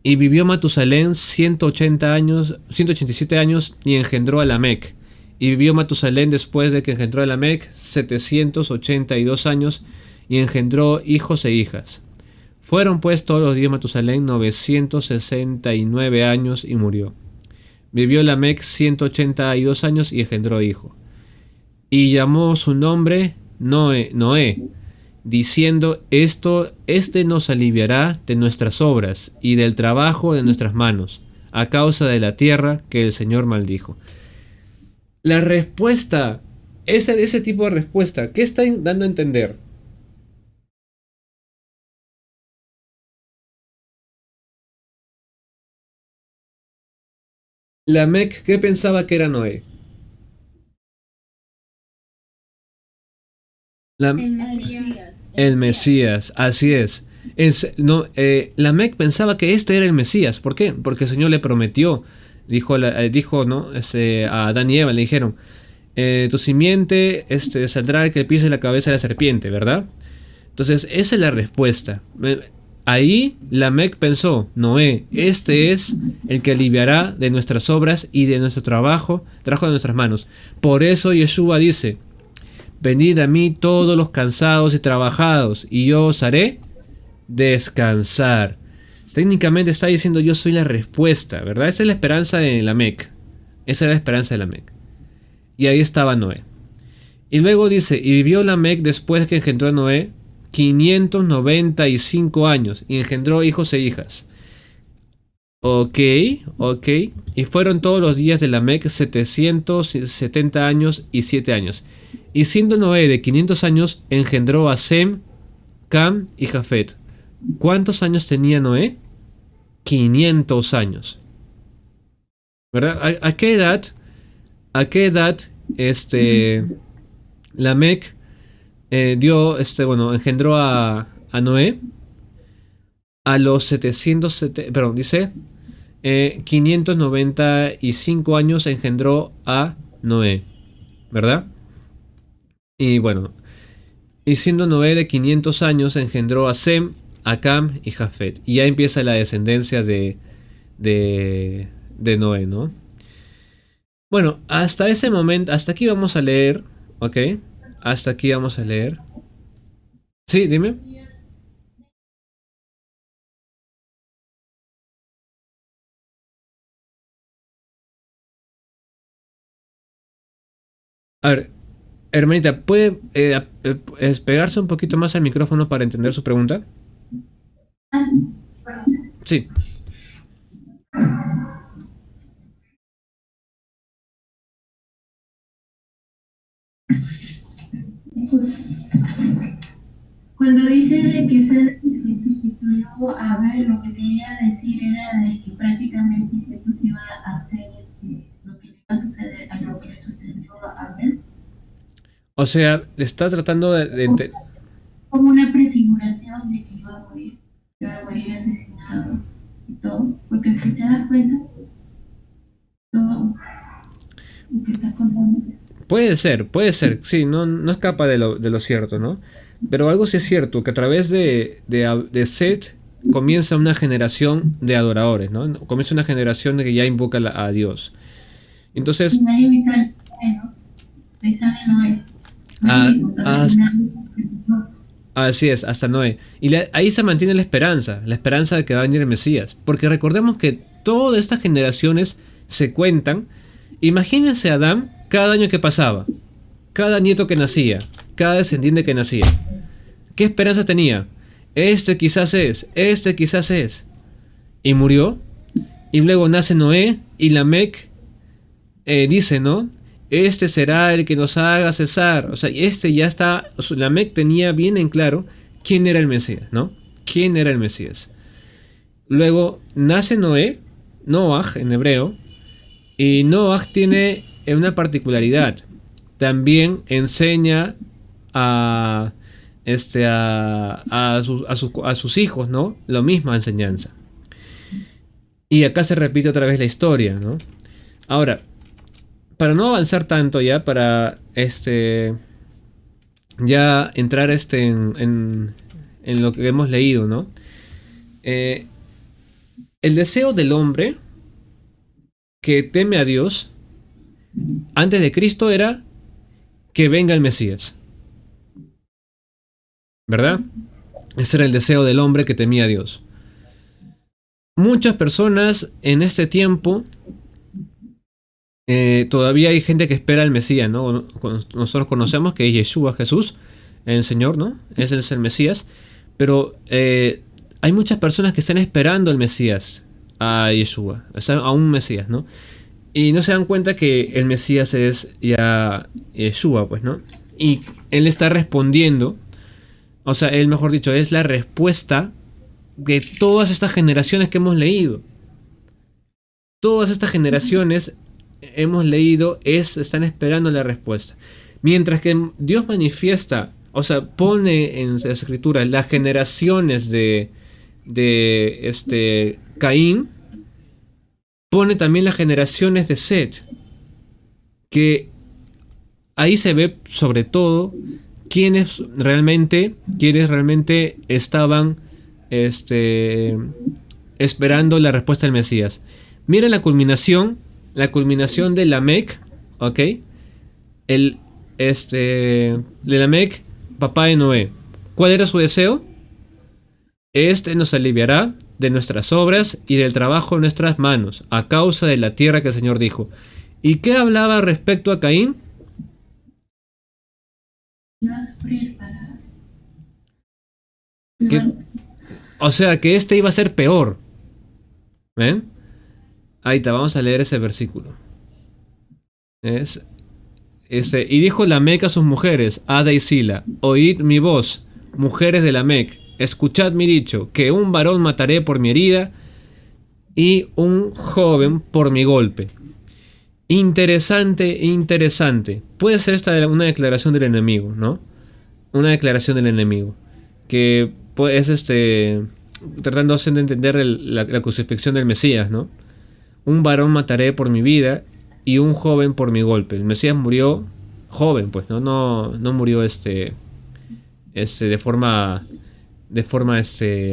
Y vivió Matusalén 187 años y engendró a Lamec. Y vivió Matusalén después de que engendró a Lamec 782 años y engendró hijos e hijas. Fueron pues todos los días de Matusalén 969 años y murió. Vivió Lamec 182 años y engendró hijo. Y llamó su nombre Noé, diciendo: Este nos aliviará de nuestras obras y del trabajo de nuestras manos, a causa de la tierra que el Señor maldijo. La respuesta, ese tipo de respuesta, ¿qué está dando a entender? Lamec, ¿qué pensaba que era Noé? La- El Mesías. el Mesías, así es. Lamec pensaba que este era el Mesías. ¿Por qué? Porque el Señor le prometió. Dijo, ¿no? A Adán y Eva le dijeron: tu simiente saldrá el que pise la cabeza de la serpiente, ¿verdad? Entonces, esa es la respuesta. Ahí Lamec pensó: Noé, este es el que aliviará de nuestras obras y de nuestro trabajo de nuestras manos. Por eso Yeshua dice: venid a mí todos los cansados y trabajados, y yo os haré descansar. Técnicamente está diciendo: yo soy la respuesta, ¿verdad? Esa es la esperanza de Lamec. Esa era la esperanza de Lamec. Y ahí estaba Noé. Y luego dice: y vivió Lamec después que engendró a Noé 595 años y engendró hijos e hijas. Ok. Y fueron todos los días de Lamec 770 años y 7 años. Y siendo Noé de 500 años, engendró a Sem, Cam y Jafet. ¿Cuántos años tenía Noé? 500 años. ¿Verdad? ¿A qué edad? Lamec engendró a Noé? A los 595 años engendró a Noé, ¿verdad? Y bueno, y siendo Noé de 500 años engendró a Sem, a Cam y Jafet. Y ya empieza la descendencia de Noé, ¿no? Bueno, hasta ese momento, hasta aquí vamos a leer, ¿ok? Hasta aquí vamos a leer. Sí, dime. A ver, hermanita, ¿puede pegarse un poquito más al micrófono para entender su pregunta? Sí. Cuando dice de que se sustituyó a ver, lo que quería decir era de que prácticamente Jesús iba a hacer lo que le iba a suceder a lo que le sucedió a ver. O sea, está tratando de Como una prefiguración de que iba a morir asesinado y todo. Porque si te das cuenta, todo lo que está contando. Puede ser, sí, no escapa de lo cierto, ¿no? Pero algo sí es cierto, que a través de Seth comienza una generación de adoradores, ¿no? Comienza una generación que ya invoca a Dios. Entonces, Y nadie invita al ¿no? Ahí sale Noé. Así es, hasta Noé. Y ahí se mantiene la esperanza de que va a venir el Mesías. Porque recordemos que todas estas generaciones se cuentan. Imagínense a Adán cada año que pasaba, cada nieto que nacía, cada descendiente que nacía. ¿Qué esperanza tenía? Este quizás es. Y murió. Y luego nace Noé y Lamec dice, ¿no? Este será el que nos haga cesar. O sea, ya está. Lamec tenía bien en claro quién era el Mesías, ¿no? ¿Quién era el Mesías? Luego nace Noé, Noach en hebreo, y Noach tiene una particularidad. También enseña a sus hijos, ¿no? La misma enseñanza. Y acá se repite otra vez la historia, ¿no? Ahora, para no avanzar tanto ya, para ya entrar en lo que hemos leído, ¿no? El deseo del hombre que teme a Dios antes de Cristo era que venga el Mesías, ¿verdad? Ese era el deseo del hombre que temía a Dios. Muchas personas en este tiempo, todavía hay gente que espera al Mesías, ¿no? Nosotros conocemos que es Yeshua, Jesús, el Señor, ¿no? Ese es el Mesías. Pero hay muchas personas que están esperando al Mesías, a Yeshua, o sea, a un Mesías, ¿no? Y no se dan cuenta que el Mesías es ya Yeshua, pues, ¿no? Y él está respondiendo, o sea, él, mejor dicho, es la respuesta de todas estas generaciones que hemos leído. Todas estas generaciones hemos leído, están esperando la respuesta. Mientras que Dios manifiesta, o sea, pone en las escrituras las generaciones de Caín, pone también las generaciones de Set, que ahí se ve sobre todo quienes realmente estaban esperando la respuesta del Mesías. Mira la culminación de Lamec, ¿ok? De Lamec, papá de Noé. ¿Cuál era su deseo? Este nos aliviará de nuestras obras y del trabajo de nuestras manos, a causa de la tierra que el Señor dijo. ¿Y qué hablaba respecto a Caín? Iba a sufrir para... O sea, que este iba a ser peor. ¿Ven? Ahí está, vamos a leer ese versículo. Y dijo Lamec a sus mujeres, Ada y Sila, oíd mi voz, mujeres de Lamec, escuchad mi dicho, que un varón mataré por mi herida y un joven por mi golpe. Interesante. Puede ser esta una declaración del enemigo, ¿no? Una declaración del enemigo. Que es tratando de entender la crucifixión del Mesías, ¿no? Un varón mataré por mi vida y un joven por mi golpe. El Mesías murió joven, pues, no murió de forma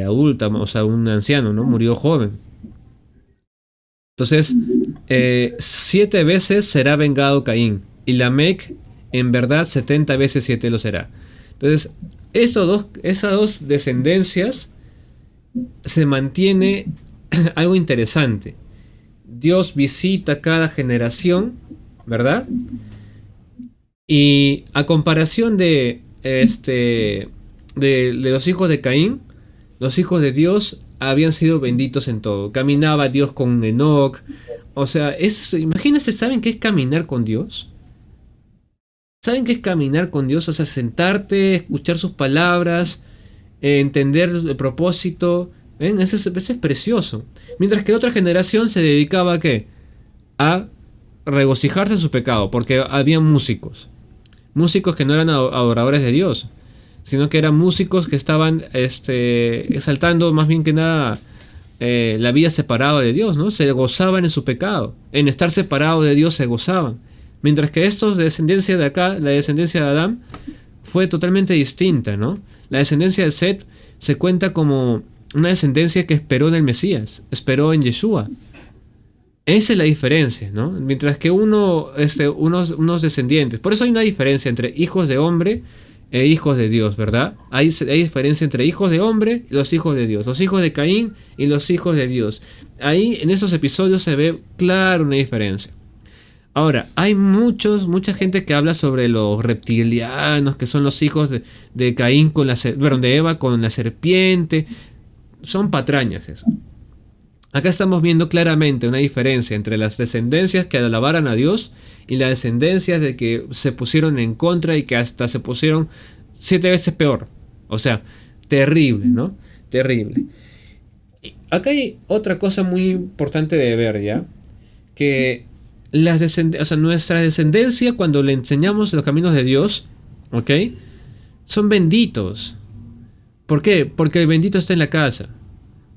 adulta, o sea, un anciano, ¿no? Murió joven. Entonces, 7 veces será vengado Caín, y Lamec, en verdad, 70 veces 7 lo será. Entonces, esas dos descendencias se mantiene algo interesante. Dios visita cada generación, ¿verdad? Y a comparación de los hijos de Caín, los hijos de Dios habían sido benditos en todo. Caminaba Dios con Enoc. O sea, imagínense, ¿saben qué es caminar con Dios? ¿Saben qué es caminar con Dios? O sea, sentarte, escuchar sus palabras, entender el propósito. ¿Ven? Eso es precioso. Mientras que otra generación se dedicaba ¿a qué? A regocijarse en su pecado, porque había músicos que no eran adoradores de Dios, sino que eran músicos que estaban exaltando más bien que nada la vida separada de Dios, ¿no? Se gozaban en su pecado, en estar separados de Dios se gozaban. Mientras que estos de descendencia de acá, la descendencia de Adán, fue totalmente distinta, ¿no? La descendencia de Set se cuenta como una descendencia que esperó en el Mesías, esperó en Yeshua. Esa es la diferencia, ¿no? Mientras que unos descendientes. Por eso hay una diferencia entre hijos de hombre e hijos de Dios, ¿verdad? Hay diferencia entre hijos de hombre y los hijos de Dios. Los hijos de Caín y los hijos de Dios. Ahí en esos episodios se ve claro una diferencia. Ahora, hay mucha gente que habla sobre los reptilianos, que son los hijos de Caín de Eva con la serpiente. Son patrañas eso. Acá estamos viendo claramente una diferencia entre las descendencias que alabaran a Dios y las descendencias de que se pusieron en contra y que hasta se pusieron 7 veces peor. O sea, terrible, ¿no? Terrible. Acá hay otra cosa muy importante de ver, ¿ya? Que nuestra descendencia, cuando le enseñamos los caminos de Dios, ¿ok? Son benditos. ¿Por qué? Porque el bendito está en la casa.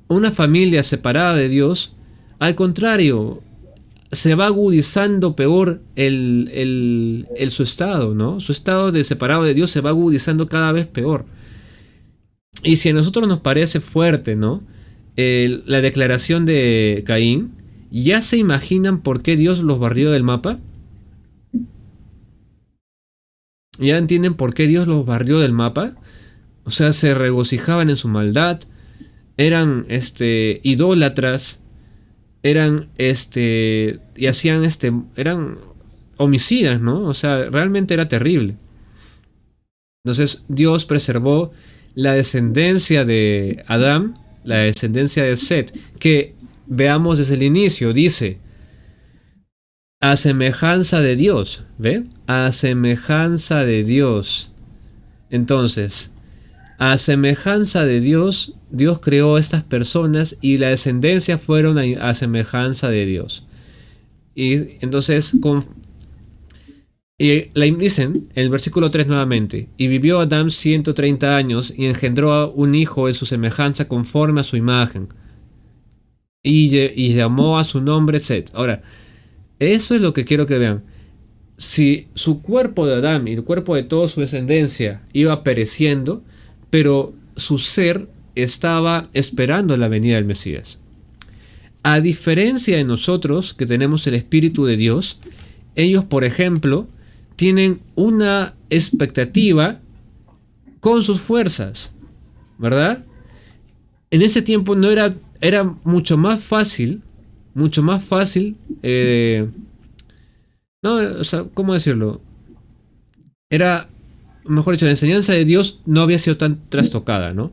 Una familia separada de Dios, al contrario, se va agudizando peor su estado, ¿no? Su estado de separado de Dios se va agudizando cada vez peor. Y si a nosotros nos parece fuerte, ¿no? La declaración de Caín, ¿ya se imaginan por qué Dios los barrió del mapa? Ya entienden por qué Dios los barrió del mapa. O sea, se regocijaban en su maldad. Eran idólatras. Eran y hacían eran homicidas, ¿no? O sea, realmente era terrible. Entonces Dios preservó la descendencia de Adán, la descendencia de Set, que veamos desde el inicio, dice, a semejanza de Dios, ¿ve? A semejanza de Dios. Entonces, a semejanza de Dios, Dios creó a estas personas y la descendencia fueron a semejanza de Dios. Y entonces, dicen en el versículo 3 nuevamente, y vivió Adán 130 años y engendró a un hijo en su semejanza conforme a su imagen. Y llamó a su nombre Set. Ahora, eso es lo que quiero que vean. Si su cuerpo de Adán y el cuerpo de toda su descendencia iba pereciendo, pero su ser estaba esperando la venida del Mesías. A diferencia de nosotros, que tenemos el Espíritu de Dios, ellos, por ejemplo, tienen una expectativa con sus fuerzas, ¿verdad? En ese tiempo era mucho más fácil, no, o sea, ¿cómo decirlo? Era, mejor dicho, la enseñanza de Dios no había sido tan trastocada, ¿no?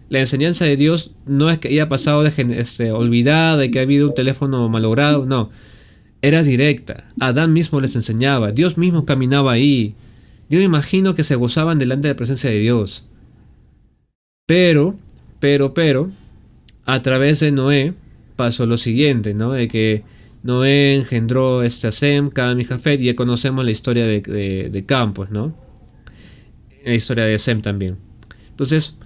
La enseñanza de Dios no es que haya pasado olvidada y que ha habido un teléfono malogrado, no. Era directa. Adán mismo les enseñaba. Dios mismo caminaba ahí. Yo me imagino que se gozaban delante de la presencia de Dios. Pero, a través de Noé pasó lo siguiente, ¿no? De que Noé engendró a Sem, Cam y Jafet, y ya conocemos la historia de Cam, pues, ¿no? La historia de Sem también. Entonces,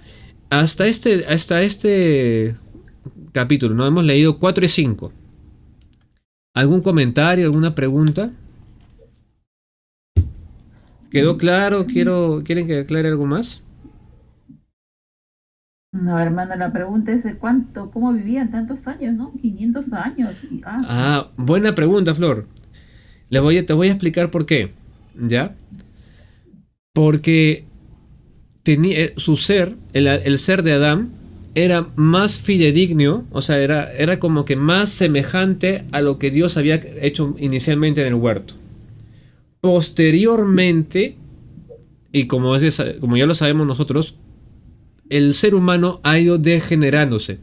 hasta este capítulo, ¿no? Hemos leído 4 y 5. ¿Algún comentario, alguna pregunta? ¿Quedó claro? ¿Quieren que aclare algo más? No, hermano, la pregunta es de cómo vivían tantos años, ¿no? 500 años. Buena pregunta, Flor. Te voy a explicar por qué. ¿Ya? Porque su ser, el ser de Adán, era más fidedigno, o sea, era como que más semejante a lo que Dios había hecho inicialmente en el huerto. Posteriormente, y como ya lo sabemos nosotros, el ser humano ha ido degenerándose,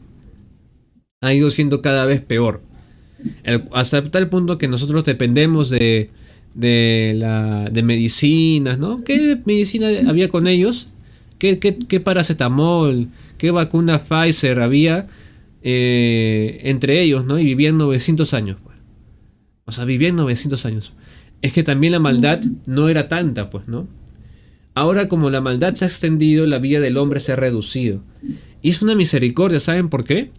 ha ido siendo cada vez peor, hasta tal punto que nosotros dependemos de medicinas, ¿no? ¿Qué medicina había con ellos? ¿Qué paracetamol? ¿Qué vacuna Pfizer había entre ellos, ¿no? Y vivían 900 años. Pues. O sea, vivían 900 años. Es que también la maldad no era tanta, pues, ¿no? Ahora, como la maldad se ha extendido, la vida del hombre se ha reducido. Y es una misericordia, ¿saben por qué?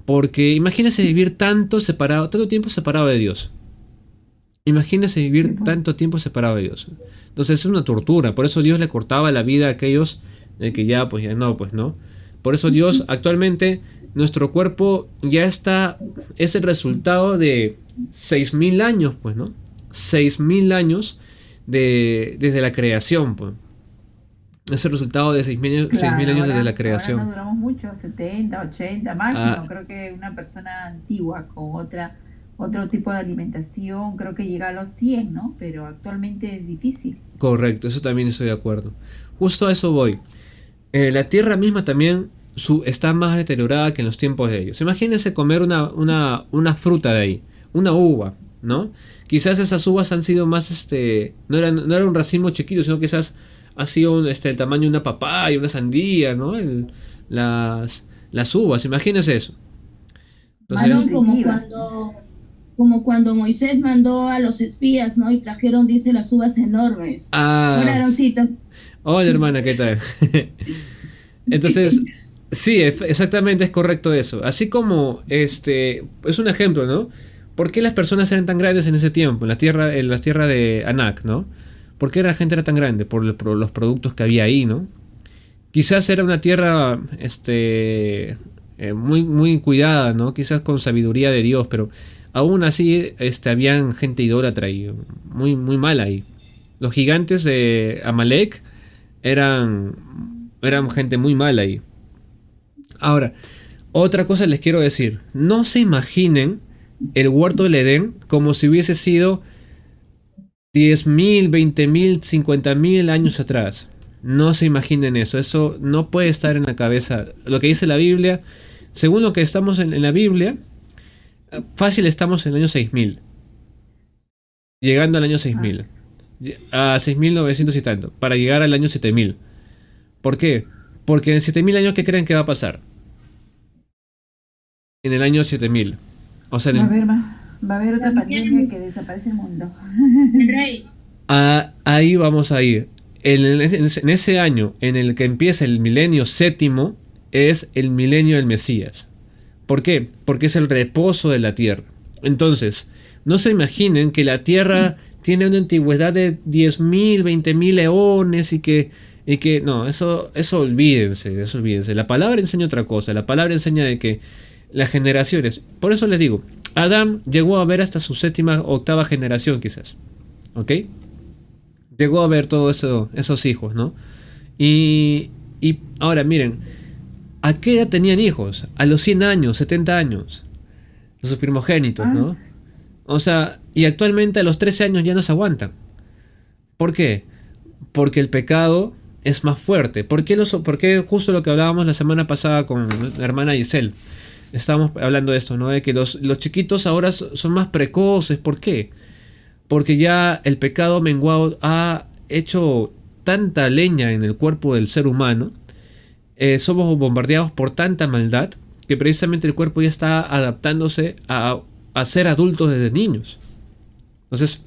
Porque imagínense vivir tanto tiempo separado de Dios. Imagínense vivir tanto tiempo separado de Dios. Entonces es una tortura. Por eso Dios le cortaba la vida a aquellos que ya no. Por eso Dios actualmente, nuestro cuerpo ya es el resultado de 6.000 años, pues, ¿no? 6.000 años desde la creación, pues. Es el resultado de 6.000 años desde la creación. Ahora no duramos mucho, 70, 80 máximo. Creo que una persona antigua con otro tipo de alimentación, creo que llega a los 100, ¿no? Pero actualmente es difícil. Correcto, eso también estoy de acuerdo. Justo a eso voy. La tierra misma también está más deteriorada que en los tiempos de ellos. Imagínense comer una fruta de ahí, una uva, ¿no? Quizás esas uvas han sido más, no era un racimo chiquito, sino quizás ha sido el tamaño de una papaya, una sandía, ¿no? Las uvas, imagínense eso. Entonces, como cuando Moisés mandó a los espías, ¿no? Y trajeron, dice, las uvas enormes. Hola, Aaroncito. Hola, hermana, ¿qué tal? Entonces, sí, exactamente, es correcto eso. Así como, es un ejemplo, ¿no? ¿Por qué las personas eran tan grandes en ese tiempo, en las tierras de Anak, ¿no? ¿Por qué la gente era tan grande? Por los productos que había ahí, ¿no? Quizás era una tierra, muy, muy cuidada, ¿no? Quizás con sabiduría de Dios, pero aún así, habían gente idólatra y muy, muy mala ahí. Los gigantes de Amalek eran gente muy mala ahí. Ahora, otra cosa les quiero decir. No se imaginen el huerto del Edén como si hubiese sido 10.000, 20.000, 50.000 años atrás. No se imaginen eso. Eso no puede estar en la cabeza. Lo que dice la Biblia, según lo que estamos en la Biblia, fácil estamos en el año 6000. Llegando al año 6000. A 6.900 y tanto. Para llegar al año 7000. ¿Por qué? Porque en 7000 años, ¿qué creen que va a pasar? En el año 7000. O sea, Va a haber otra pandemia que desaparece el mundo. El rey. Ahí vamos a ir. En ese año en el que empieza el milenio séptimo, es el milenio del Mesías. ¿Por qué? Porque es el reposo de la tierra. Entonces, no se imaginen que la tierra tiene una antigüedad de 10.000, 20.000 eones y que no, eso olvídense, eso olvídense. La palabra enseña otra cosa. La palabra enseña de que las generaciones, por eso les digo, Adán llegó a ver hasta su séptima, octava generación quizás. ¿Ok? Llegó a ver todo eso, esos hijos, ¿no? Y ahora miren, ¿a qué edad tenían hijos? A los 100 años, 70 años. Sus primogénitos, ¿no? O sea, y actualmente a los 13 años ya no se aguantan. ¿Por qué? Porque el pecado es más fuerte. ¿Por qué justo lo que hablábamos la semana pasada con la hermana Giselle? Estábamos hablando de esto, ¿no? De que los chiquitos ahora son más precoces. ¿Por qué? Porque ya el pecado menguado ha hecho tanta leña en el cuerpo del ser humano. Somos bombardeados por tanta maldad que precisamente el cuerpo ya está adaptándose a ser adultos desde niños. Entonces,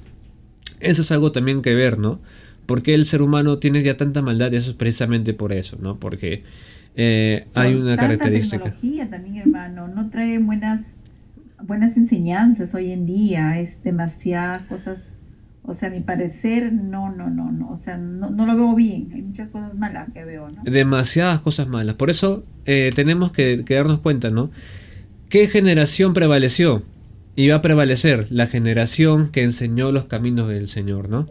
eso es algo también que ver, ¿no? Porque el ser humano tiene ya tanta maldad, y eso es precisamente por eso, ¿no? Porque hay una característica. La tecnología también, hermano, no trae buenas enseñanzas hoy en día. Es demasiadas cosas. O sea, a mi parecer, no. O sea, no lo veo bien. Hay muchas cosas malas que veo, ¿no? Demasiadas cosas malas. Por eso tenemos que darnos cuenta, ¿no? ¿Qué generación prevaleció? Y va a prevalecer la generación que enseñó los caminos del Señor, ¿no?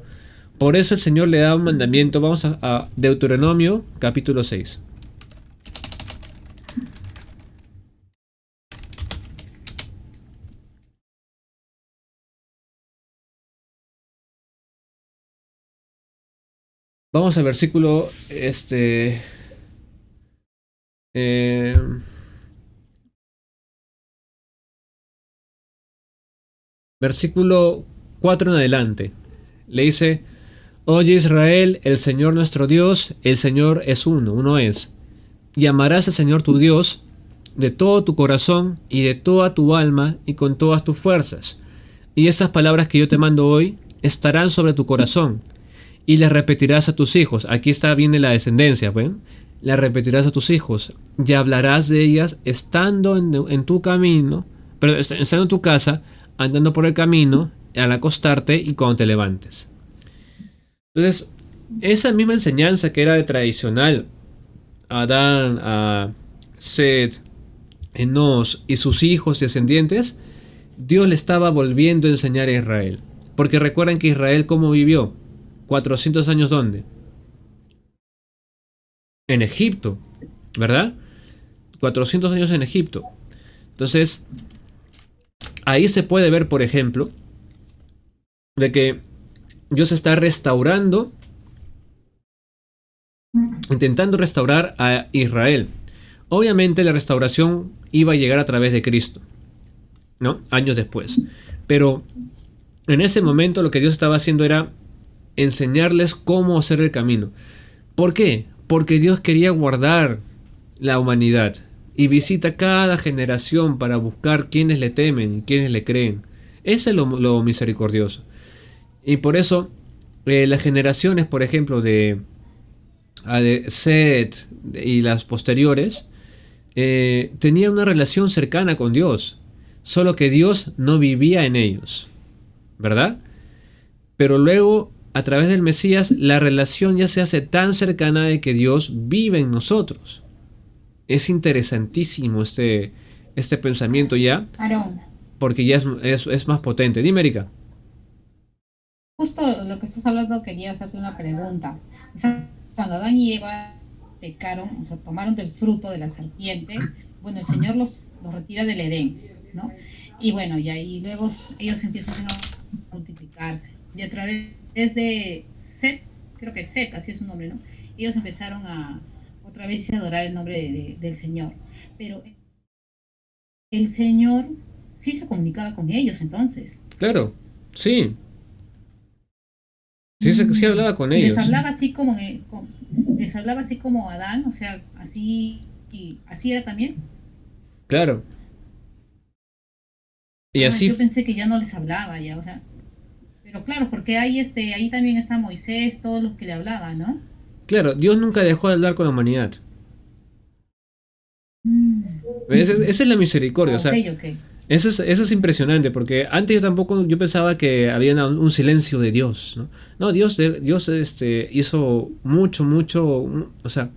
Por eso el Señor le da un mandamiento. Vamos a Deuteronomio, capítulo 6. Vamos al versículo, versículo 4 en adelante. Le dice: Oye Israel, el Señor nuestro Dios, el Señor es uno es. Y amarás al Señor tu Dios de todo tu corazón y de toda tu alma y con todas tus fuerzas. Y esas palabras que yo te mando hoy estarán sobre tu corazón y las repetirás a tus hijos. Aquí viene la descendencia, ¿ven? Las repetirás a tus hijos y hablarás de ellas estando en tu camino, pero estando en tu casa, andando por el camino, al acostarte y cuando te levantes. Entonces, esa misma enseñanza que era de tradicional a Adán, a Set, Enos y sus hijos y descendientes, Dios le estaba volviendo a enseñar a Israel. Porque recuerden que Israel, ¿cómo vivió? 400 años, ¿dónde? En Egipto, ¿verdad? 400 años en Egipto. Entonces, ahí se puede ver, por ejemplo, de que Dios está restaurando, intentando restaurar a Israel. Obviamente la restauración iba a llegar a través de Cristo, ¿no? Años después. Pero en ese momento lo que Dios estaba haciendo era enseñarles cómo hacer el camino. ¿Por qué? Porque Dios quería guardar la humanidad y visita cada generación para buscar quienes le temen y quienes le creen. Ese es lo misericordioso. Y por eso las generaciones, por ejemplo, de Set y las posteriores, tenían una relación cercana con Dios, solo que Dios no vivía en ellos, ¿verdad? Pero luego, a través del Mesías, la relación ya se hace tan cercana de que Dios vive en nosotros. Es interesantísimo este pensamiento ya, Aarón. porque ya es más potente. Dime, Erika. justo lo que estás hablando, quería hacerte una pregunta. O sea, cuando Adán y Eva pecaron, o sea, tomaron del fruto de la serpiente, bueno, el Señor los retira del Edén, ¿no? Y bueno, y ahí luego ellos empiezan a multiplicarse. Y a través de Set, creo que Set, así es su nombre, ¿no? Ellos empezaron a otra vez a adorar el nombre del Señor. Pero el Señor sí se comunicaba con ellos entonces. Claro, sí, sí hablaba con Les ellos. hablaba así como, les hablaba así como Adán, o sea, así, y así era también. Claro. Y Ah, así, yo pensé que ya no les hablaba ya, o sea, pero claro, porque ahí también está Moisés, todos los que le hablaban, ¿no? claro, Dios nunca dejó de hablar con la humanidad. Mm. Esa es la misericordia, o Ok, sea, ok. eso es impresionante, porque antes yo pensaba que había un silencio de Dios, ¿no? No, Dios hizo mucho, o sea,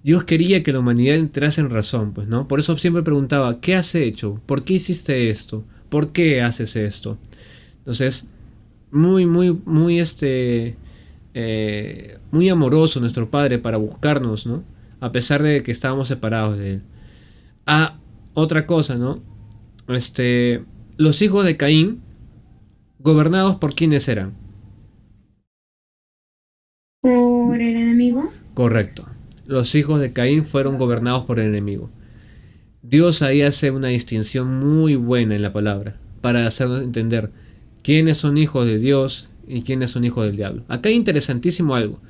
Dios quería que la humanidad entrase en razón, pues, ¿no? Por eso siempre preguntaba, ¿qué has hecho? ¿Por qué hiciste esto? ¿Por qué haces esto? Entonces, muy amoroso nuestro Padre para buscarnos, ¿no? A pesar de que estábamos separados de Él. Ah, otra cosa, ¿no? Los hijos de Caín, gobernados por quiénes eran. Por el enemigo. Correcto. Los hijos de Caín fueron gobernados por el enemigo. Dios ahí hace una distinción muy buena en la palabra para hacernos entender quiénes son hijos de Dios y quiénes son hijos del diablo. Acá hay interesantísimo algo.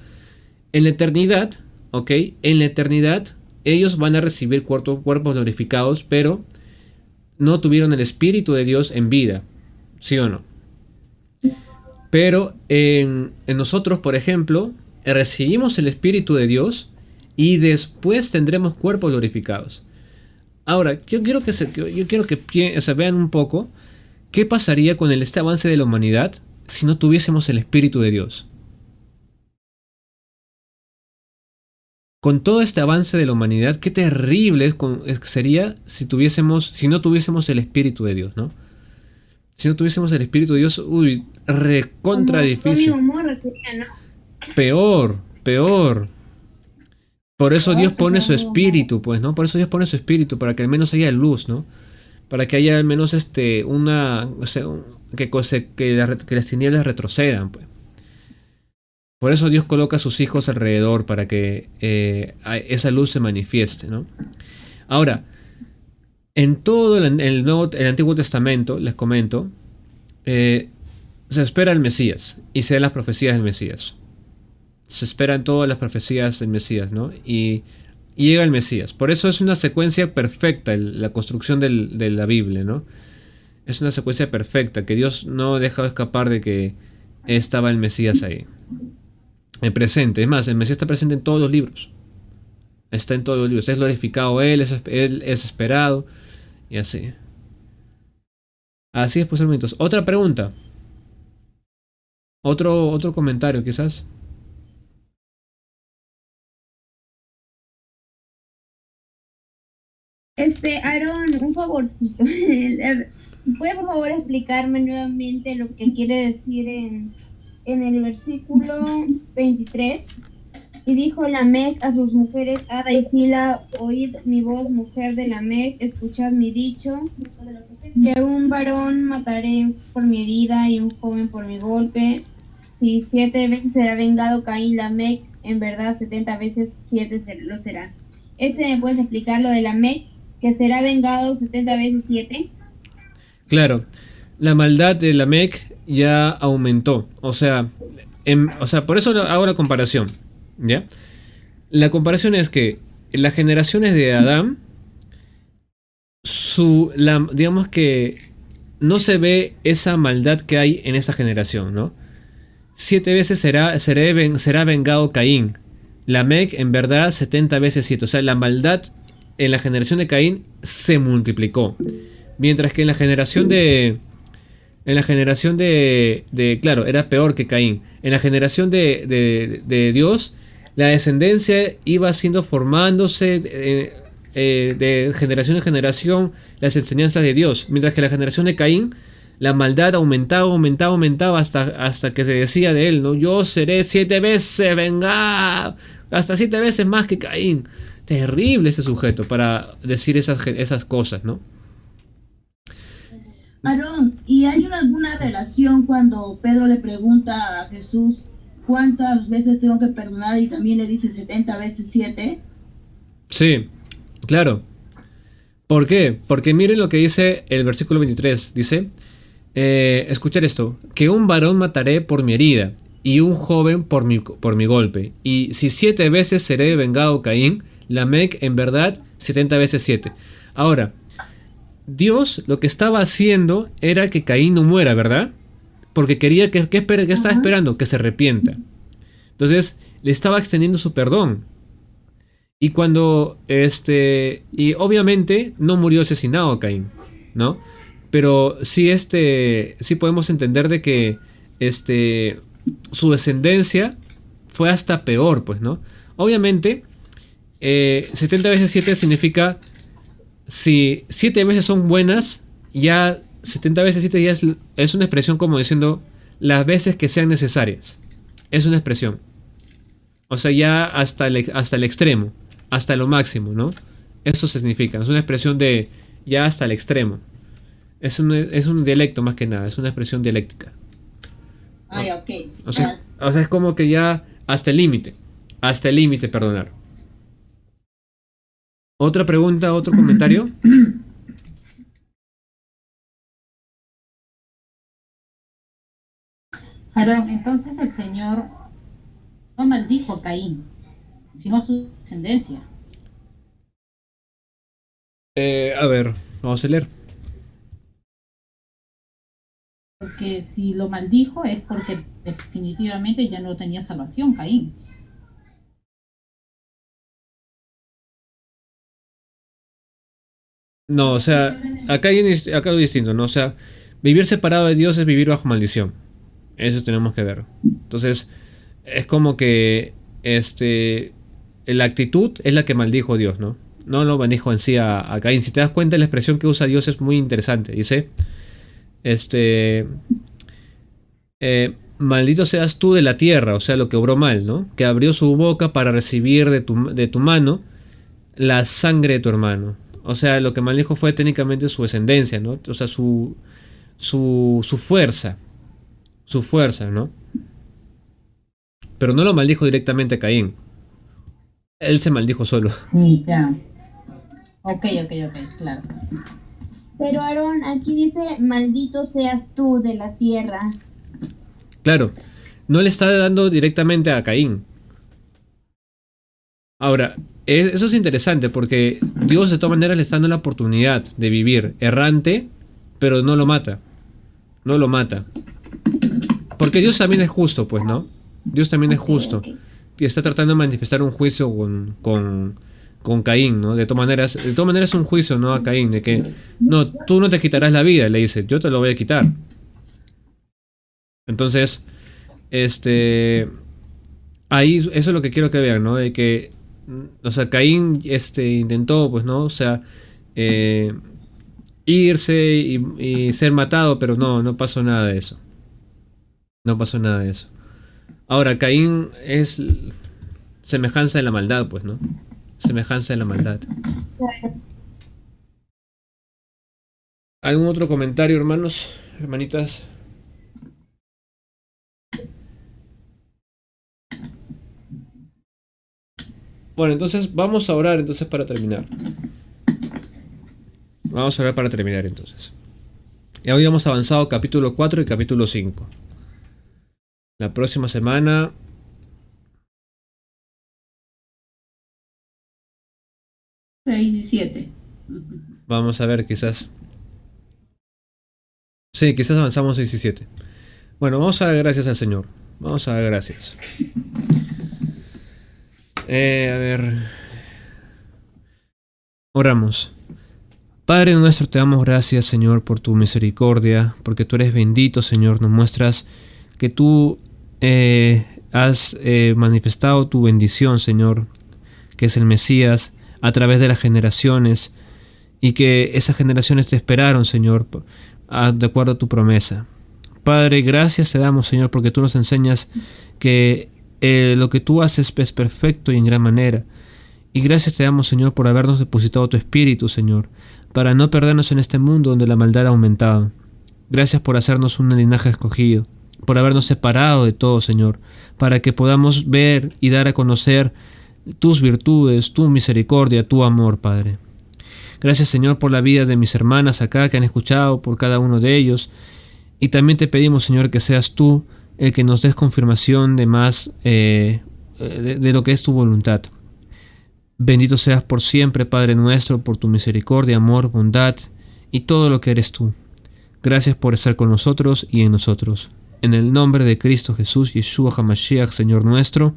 En la eternidad, ¿ok? En la eternidad ellos van a recibir cuerpos glorificados, pero no tuvieron el Espíritu de Dios en vida. ¿Sí o no? Pero en nosotros, por ejemplo, recibimos el Espíritu de Dios y después tendremos cuerpos glorificados. Ahora, yo quiero que se vean un poco qué pasaría con este avance de la humanidad si no tuviésemos el Espíritu de Dios. Con todo este avance de la humanidad, qué terrible sería si no tuviésemos el Espíritu de Dios, ¿no? Si no tuviésemos el Espíritu de Dios, uy, recontra Como Tommy y difícil. Gomorra sería, ¿no? Peor, peor. Por eso Dios Peor que pone su Sodoma y Gomorra. espíritu, pues, ¿no? Por eso Dios pone su espíritu, para que al menos haya luz, ¿no? Para que haya al menos o sea, que las tinieblas retrocedan, pues. Por eso Dios coloca a sus hijos alrededor, para que esa luz se manifieste, ¿no? Ahora, en todo el Antiguo Testamento, les comento, se espera el Mesías y se dan las profecías del Mesías. Se esperan todas las profecías del Mesías, ¿no? Y llega el Mesías. Por eso es una secuencia perfecta la construcción de la Biblia, ¿no? Es una secuencia perfecta, que Dios no deja de escapar de que estaba el Mesías ahí. El presente, es más, el Mesías está presente en todos los libros. Está en todos los libros. Es glorificado Él es esperado. Y así. Así es, pues, hermanitos. Otra pregunta. Otro comentario, quizás. Aaron, un favorcito. ¿Puede por favor explicarme nuevamente lo que quiere decir en el versículo 23? Y dijo Lamec a sus mujeres Ada y Sila: oíd mi voz, mujer de Lamec, escuchad mi dicho, que un varón mataré por mi herida y un joven por mi golpe. Si 7 veces será vengado Caín Lamec, en verdad 70 veces 7 lo será. ¿Me puedes explicar lo de Lamec, que será vengado 70 veces 7? Claro, la maldad de Lamec ya aumentó. O sea, por eso hago la comparación. ¿Ya? La comparación es que en las generaciones de Adán, digamos que no se ve esa maldad que hay en esa generación, ¿no? 7 veces será vengado Caín. Lamec, en verdad, 70 veces 7. O sea, la maldad en la generación de Caín se multiplicó. Mientras que en la generación claro, era peor que Caín. En la generación de Dios, la descendencia iba siendo formándose de generación en generación, las enseñanzas de Dios. Mientras que la generación de Caín la maldad aumentaba hasta que se decía de él, ¿no? Yo seré 7 veces vengado, hasta 7 veces más que Caín. Terrible ese sujeto para decir esas cosas, ¿no? Aarón, ¿y hay alguna relación cuando Pedro le pregunta a Jesús cuántas veces tengo que perdonar y también le dice 70 veces 7? Sí, claro. ¿Por qué? Porque miren lo que dice el versículo 23. Dice, escuchar esto, que un varón mataré por mi herida y un joven por mi golpe. Y si 7 veces seré vengado Caín, Lamec en verdad 70 veces 7. Ahora, Dios lo que estaba haciendo era que Caín no muera, ¿verdad? Porque quería que estaba esperando que se arrepienta. Entonces le estaba extendiendo su perdón. Y cuando y obviamente no murió asesinado Caín, ¿no? Pero sí sí podemos entender de que su descendencia fue hasta peor, pues, ¿no? Obviamente 70 veces 7 significa, si 7 veces son buenas, ya 70 veces 7 ya es una expresión como diciendo las veces que sean necesarias. Es una expresión. O sea, ya hasta el extremo, hasta lo máximo, ¿no? Eso significa, es una expresión de ya hasta el extremo. Es un dialecto más que nada, es una expresión dialéctica. Ay, ok. O sea, es como que ya hasta el límite perdonar. ¿Otra pregunta, otro comentario? Aarón, entonces el Señor no maldijo a Caín, sino a su descendencia. A ver, vamos a leer. Porque si lo maldijo es porque definitivamente ya no tenía salvación, Caín. No, o sea, acá hay algo distinto, ¿no? O sea, vivir separado de Dios es vivir bajo maldición. Eso tenemos que ver. Entonces, es como que la actitud es la que maldijo a Dios, ¿no? No lo maldijo en sí a Caín. Si te das cuenta, la expresión que usa Dios es muy interesante. Dice, maldito seas tú de la tierra, o sea, lo que obró mal, ¿no? Que abrió su boca para recibir de tu mano la sangre de tu hermano. O sea, lo que maldijo fue técnicamente su descendencia, ¿no? O sea, su fuerza. Su fuerza, ¿no? Pero no lo maldijo directamente a Caín. Él se maldijo solo. Sí, ya. Ok, claro. Pero Aarón, aquí dice, maldito seas tú de la tierra. Claro, no le está dando directamente a Caín. Ahora, eso es interesante porque Dios de todas maneras le está dando la oportunidad de vivir errante, pero no lo mata. No lo mata. Porque Dios también es justo, pues, ¿no? Dios también es justo. Y está tratando de manifestar un juicio con Caín, ¿no? De todas maneras es un juicio, ¿no? A Caín, de que no, tú no te quitarás la vida, le dice, yo te lo voy a quitar. Entonces, ahí eso es lo que quiero que vean, ¿no? De que, o sea, Caín intentó, pues, ¿no? O sea, irse y ser matado, pero no pasó nada de eso. No pasó nada de eso. Ahora, Caín es semejanza de la maldad, pues, ¿no? Semejanza de la maldad. ¿Algún otro comentario, hermanos? Hermanitas. Bueno, entonces vamos a orar entonces para terminar. Vamos a orar para terminar entonces. Ya hoy hemos avanzado capítulo 4 y capítulo 5. La próxima semana Seis y 7. vamos a ver, quizás. Sí, quizás avanzamos 6 y 7. Bueno, vamos a dar gracias al Señor. Vamos a dar gracias. A ver. Oramos. Padre nuestro, te damos gracias, Señor, por tu misericordia, porque tú eres bendito, Señor. Nos muestras que tú has manifestado tu bendición, Señor, que es el Mesías, a través de las generaciones, y que esas generaciones te esperaron, Señor, de acuerdo a tu promesa. Padre, gracias te damos, Señor, porque tú nos enseñas que lo que tú haces es perfecto y en gran manera. Y gracias te damos, Señor, por habernos depositado tu Espíritu, Señor, para no perdernos en este mundo donde la maldad ha aumentado. Gracias por hacernos un linaje escogido, por habernos separado de todo, Señor, para que podamos ver y dar a conocer tus virtudes, tu misericordia, tu amor, Padre. Gracias, Señor, por la vida de mis hermanas acá que han escuchado, por cada uno de ellos. Y también te pedimos, Señor, que seas tú el que nos des confirmación de más de lo que es tu voluntad. Bendito seas por siempre, Padre nuestro, por tu misericordia, amor, bondad y todo lo que eres tú. Gracias por estar con nosotros y en nosotros. En el nombre de Cristo Jesús, Yeshua HaMashiach, Señor nuestro.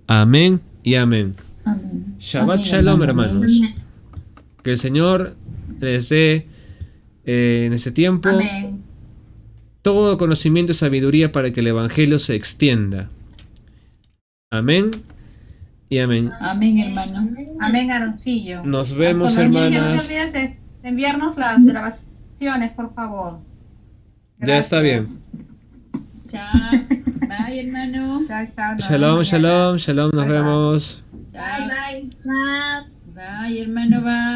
Amén y amén. Amén. Shabbat Amén, Shalom, hermano. hermanos. Que el Señor les dé en ese tiempo Amén. todo conocimiento y sabiduría para que el Evangelio se extienda. Amén y amén. Amén, hermano. Amén, Aroncillo. Nos vemos, Hasta mañana. hermanas. No te olvides de enviarnos las grabaciones, por favor. Ya está bien. Chao. Bye, hermano. Chao, chao. nos Shalom, vemos mañana. shalom, shalom. Nos Bye, bye. vemos. Chao. Bye, bye. Bye, hermano. Bye.